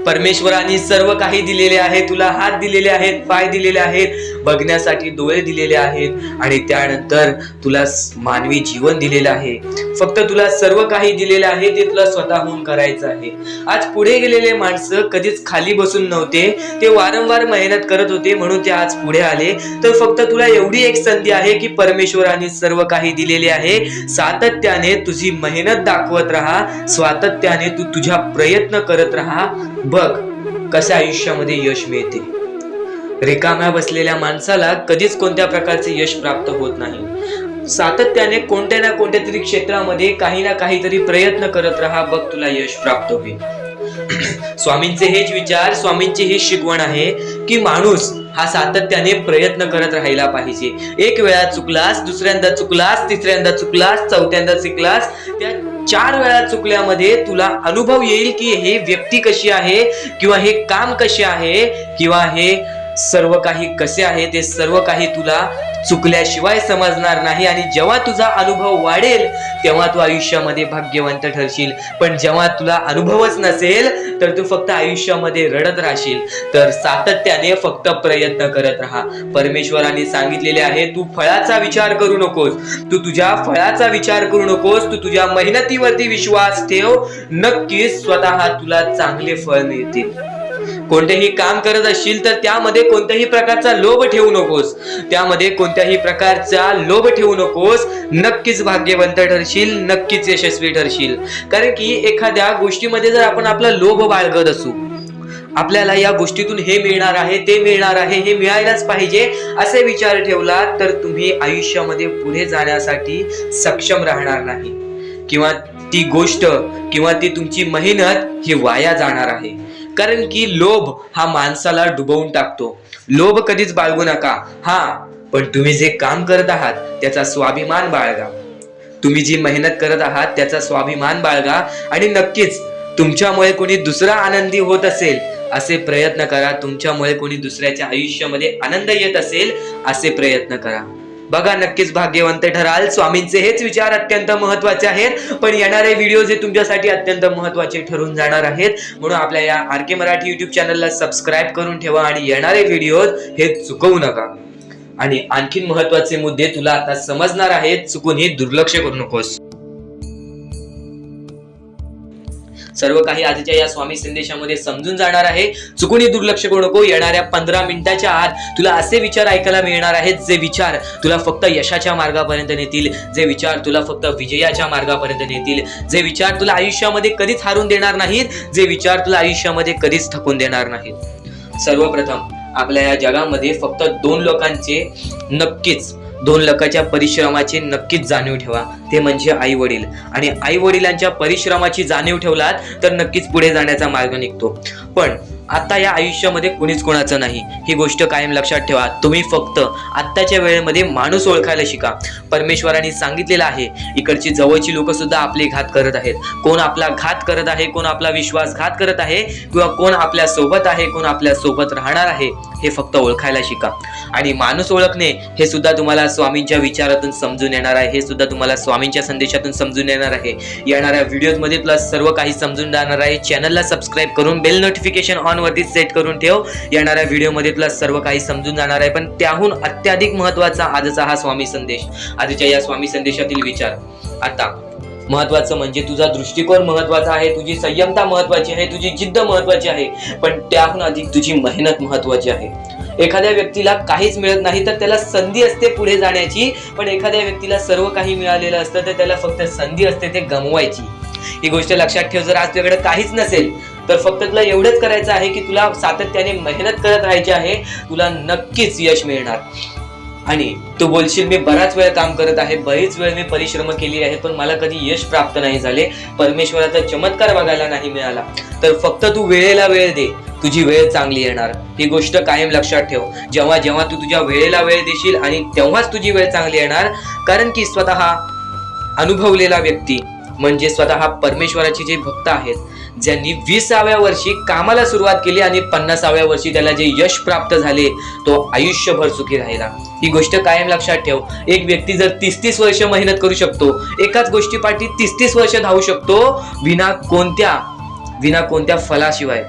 परमेश्वराने सर्व काही दिलेले आहे. तुला हात दिलेले आहेत, पाय दिलेले आहेत, बघण्यासाठी डोळे दिलेले आहेत, आणि त्यानंतर तुला मानवी जीवन दिलेलं आहे. फक्त तुला सर्व काही दिलेले आहे, ते तुला स्वतःहून करायचं आहे. आज पुढे गेलेले माणसं कधीच खाली बसून नव्हते, ते वारंवार मेहनत करत होते, म्हणून ते आज पुढे आले. तर फक्त तुला एवढी एक संधी आहे की परमेश्वराने सर्व काही दिलेले आहे. सातत्याने तुझी मेहनत दाखवत राहा, सातत्याने तू तुझ्या प्रयत्न करत राहा. बघ कशा आयुष्यामध्ये यश मिळते. रिकाम्या बसलेल्या माणसाला कधीच कोणत्या प्रकारचे यश प्राप्त होत नाही. सातत्याने कोणत्या ना कोणत्या तरी क्षेत्रामध्ये काही ना काहीतरी प्रयत्न करत राहा, बघ तुला यश प्राप्त होईल. स्वामींचे हेच विचार, स्वामींची ही शिकवण आहे की माणूस हा सातत्याने प्रयत्न करत राहायला पाहिजे. एक वेळा चुकलास, दुसऱ्यांदा चुकलास, तिसऱ्यांदा चुकलास, चौथ्यांदा चुकलास, त्या 4 वेळा चुकल्यामध्ये तुला अनुभव येईल की हे व्यक्ती कशी आहे, किंवा हे काम कसे आहे, किंवा हे सर्व काही कसे आहे ते सर्व काही तुला चुकल्याशिवाय समजणार नाही आणि जेव्हा तुझा अनुभव वाढेल तेव्हा तू आयुष्यामध्ये भाग्यवंत ठरशील. पण जेव्हा तुला अनुभवच नसेल तर तू फक्त आयुष्यामध्ये रडत राहशील. तर सातत्याने फक्त प्रयत्न करत राहा. परमेश्वराने सांगितलेले आहे तू फळाचा विचार करू नकोस, तू तुझ्या फळाचा विचार करू नकोस, तू तुझ्या मेहनतीवरती विश्वास ठेव. नक्कीच स्वतः तुला चांगले फळ मिळतील. कोणतेही काम करत असशील तर त्यामध्ये कोणत्याही प्रकारचा लोभ ठेवू नकोस, त्यामध्ये कोणत्याही प्रकारचा लोभ ठेवू नकोस. नक्कीच भाग्यवंत ठरशील, नक्कीच यशस्वी ठरशील. कारण की एखाद्या गोष्टीमध्ये जर आपण आपला लोभ बाळगत असू, आपल्याला या गोष्टीतून हे मिळणार आहे, ते मिळणार आहे, हे मिळायलाच पाहिजे असे विचार ठेवला तर तुम्ही आयुष्यामध्ये पुढे जाण्यासाठी सक्षम राहणार नाही, किंवा ती गोष्ट किंवा ती तुमची मेहनत ही वाया जाणार आहे. कारण की लोभ हा माणसाला डुबवून टाकतो. लोभ कधीच बाळगू नका. पण तुम्ही जे काम करत आहात त्याचा स्वाभिमान बाळगा. तुम्ही जी मेहनत करत आहात त्याचा स्वाभिमान बाळगा आणि नक्कीच तुमच्यामुळे कोणी दुसरा आनंदी होत असेल असे प्रयत्न करा. तुमच्यामुळे कोणी दुसऱ्याच्या आयुष्यामध्ये आनंद येत असेल असे प्रयत्न करा. बघा, नक्कीच भाग्यवंत ठराल. स्वामींचे हेच विचार अत्यंत महत्वाचे आहेत, पण येणारे व्हिडिओ हे तुमच्यासाठी अत्यंत महत्वाचे ठरून जाणार आहेत. म्हणून आपल्या या RK मराठी युट्यूब चॅनलला सबस्क्राईब करून ठेवा आणि येणारे व्हिडिओ हे चुकवू नका. आणि आणखीन महत्वाचे मुद्दे तुला आता समजणार आहेत, चुकूनही दुर्लक्ष करू नकोस. सर्व काही आजच्या या स्वामी संदेशामध्ये समजून जाणार आहे. चुकूनही दुर्लक्ष करू नको. येणाऱ्या 15 मिनिटाच्या आत तुला असे विचार ऐकायला मिळणार आहेत जे विचार तुला फक्त यशाच्या मार्गापर्यंत नेतील, जे विचार तुला फक्त विजयाच्या मार्गापर्यंत नेतील, जे विचार तुला आयुष्यामध्ये कधीच हारून देणार नाहीत, जे विचार तुला आयुष्यामध्ये कधीच थकून देणार नाहीत. सर्वप्रथम आपल्या या जगामध्ये फक्त 2 लोकांचे नक्कीच 2 लोकांच्या परिश्रमाची नक्कीच जाणीव ठेवा, ते म्हणजे आई वडील. आणि आई वडिलांच्या परिश्रमाची जाणीव ठेवलात तर नक्कीच पुढे जाण्याचा मार्ग निघतो. पण आता या आयुष्यामध्ये कुणीच कोणाचं नाही, ही गोष्ट कायम लक्षात ठेवा. तुम्ही फक्त आत्ताच्या वेळेमध्ये माणूस ओळखायला शिका. परमेश्वराने सांगितलेलं आहे इकडची जवळची लोक सुद्धा आपले घात करत आहेत. कोण आपला घात करत आहे, कोण आपला विश्वासघात करत आहे, किंवा कोण आपल्या सोबत आहे, कोण आपल्या सोबत राहणार आहे, हे फक्त ओळखायला शिका. आणि माणूस ओळखणे हे सुद्धा तुम्हाला स्वामींच्या विचारातून समजून येणार आहे, हे सुद्धा तुम्हाला स्वामींच्या संदेशातून समजून येणार आहे. येणाऱ्या व्हिडिओमध्ये तुला सर्व काही समजून जाणार आहे. चॅनलला सबस्क्राईब करून बेल नोटिफिकेशन ऑन वरती सेट करून ठेव. येणाऱ्या व्हिडिओमध्ये तुला सर्व काही समजून जाणार आहे. पण त्याहून अत्याधिक महत्वाचा आजचा हा स्वामी संदेश, आजच्या या स्वामी संदेशातील विचार. आता महत्वाचं म्हणजे तुझा दृष्टिकोन महत्वाचा आहे, तुझी संयमता महत्वाची आहे, तुझी जिद्द महत्वाची आहे, पण त्याहून अधिक तुझी मेहनत महत्वाची आहे. एखाद्या व्यक्तीला काहीच मिळत नाही तर त्याला संधी असते पुढे जाण्याची, पण एखाद्या व्यक्तीला सर्व काही मिळालेलं असतं तर त्याला फक्त संधी असते ते गमवायची. ही गोष्ट लक्षात ठेव. जर आज तुझ्याकडे काहीच नसेल तर फक्त तुला एवढंच करायचं आहे की तुला सातत्याने मेहनत करत राहायची आहे. तुला नक्कीच यश मिळणार. आणि तू बोलशील मी बराच वेळ काम करत आहे, बरीच वेळ मी परिश्रम केली आहे, पण मला कधी यश प्राप्त नाही झाले, परमेश्वराचा चमत्कार बघायला नाही मिळाला. तर फक्त तू वेळेला वेळ दे, तुझी वेळ चांगली येणार. ही गोष्ट कायम लक्षात ठेव. जेव्हा जेव्हा तू तुझ्या वेळेला वेळ देशील आणि तेव्हाच तुझी वेळ चांगली येणार. कारण की स्वतः अनुभवलेला व्यक्ती म्हणजे स्वतः परमेश्वराचे जे भक्त आहेत, ज्यांनी 20व्या वर्षी कामाला सुरुवात केली आणि 50व्या वर्षी त्याला जे यश प्राप्त झाले तो आयुष्यभर सुखी राहिला. ही गोष्ट कायम लक्षात ठेव. एक व्यक्ती जर 30-30 वर्ष मेहनत करू शकतो, एकाच गोष्टीपाठी 30-30 वर्ष धावू शकतो, विना कोणत्या फलाशिवाय,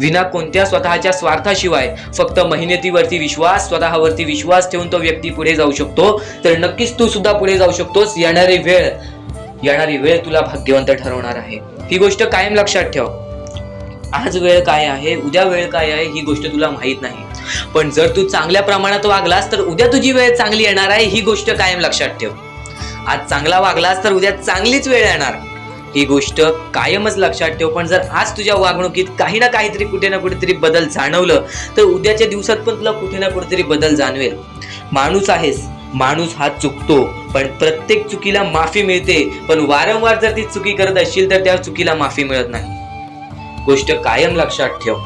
विना कोणत्या स्वतःच्या स्वार्थाशिवाय, फक्त मेहनतीवरती विश्वास, स्वतःवरती विश्वास ठेवून तो व्यक्ती पुढे जाऊ शकतो. तर नक्कीच तू सुद्धा पुढे जाऊ शकतोस. येणारी वेळ तुला भाग्यवंत ठरवणार आहे. ही गोष्ट कायम लक्षात ठेव. आज वेळ काय आहे, उद्या वेळ काय आहे, ही गोष्ट तुला माहित नाही. पण जर तू चांगल्या प्रमाणात वागलास तर उद्या तुझी वेळ चांगली येणार आहे. ही गोष्ट कायम लक्षात ठेव. आज चांगला वागलास तर उद्या चांगलीच वेळ येणार. ही गोष्ट कायमच लक्षात ठेव. पण जर आज तुझ्या वागणुकीत काही ना काहीतरी कुठे ना कुठेतरी बदल जाणवलं तर उद्याच्या दिवसात पण तुला कुठे ना कुठेतरी बदल जाणवेल. माणूस आहेस, माणूस हा चुकतो, पण प्रत्येक चुकीला माफी मिळते. पण वारंवार जर ती चुकी करत असशील तर त्या चुकीला माफी मिळत नाही. गोष्ट कायम लक्षात ठेव.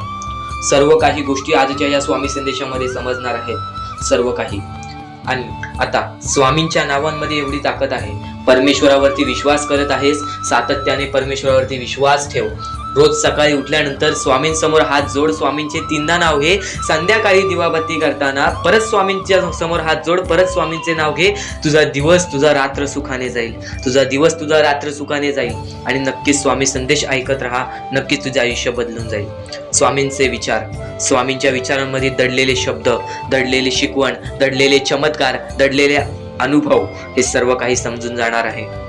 सर्व काही गोष्टी आजच्या या स्वामी संदेशामध्ये समजणार आहेत, सर्व काही. आणि आता स्वामींच्या नावांमध्ये एवढी ताकद आहे. परमेश्वरावरती विश्वास करत आहेस, सातत्याने परमेश्वरावरती विश्वास ठेव. रोज सकाळी उठल्यानंतर स्वामींसमोर हात जोड, स्वामींचे 3दा नाव घे. संध्याकाळी दिवाबत्ती करताना परत स्वामींच्या समोर हात जोड, परत स्वामींचे नाव घे. तुझा दिवस, तुझा रात्र सुखाने जाईल. तुझा दिवस, तुझा रात्र सुखाने जाईल. आणि नक्कीच स्वामी संदेश ऐकत राहा. नक्कीच तुझे आयुष्य बदलून जाईल. स्वामींचे विचार, स्वामींच्या विचारांमध्ये दडलेले शब्द, दडलेले शिकवण, दडलेले चमत्कार, दडलेले अनुभव, हे सर्व काही समजून जाणार आहे.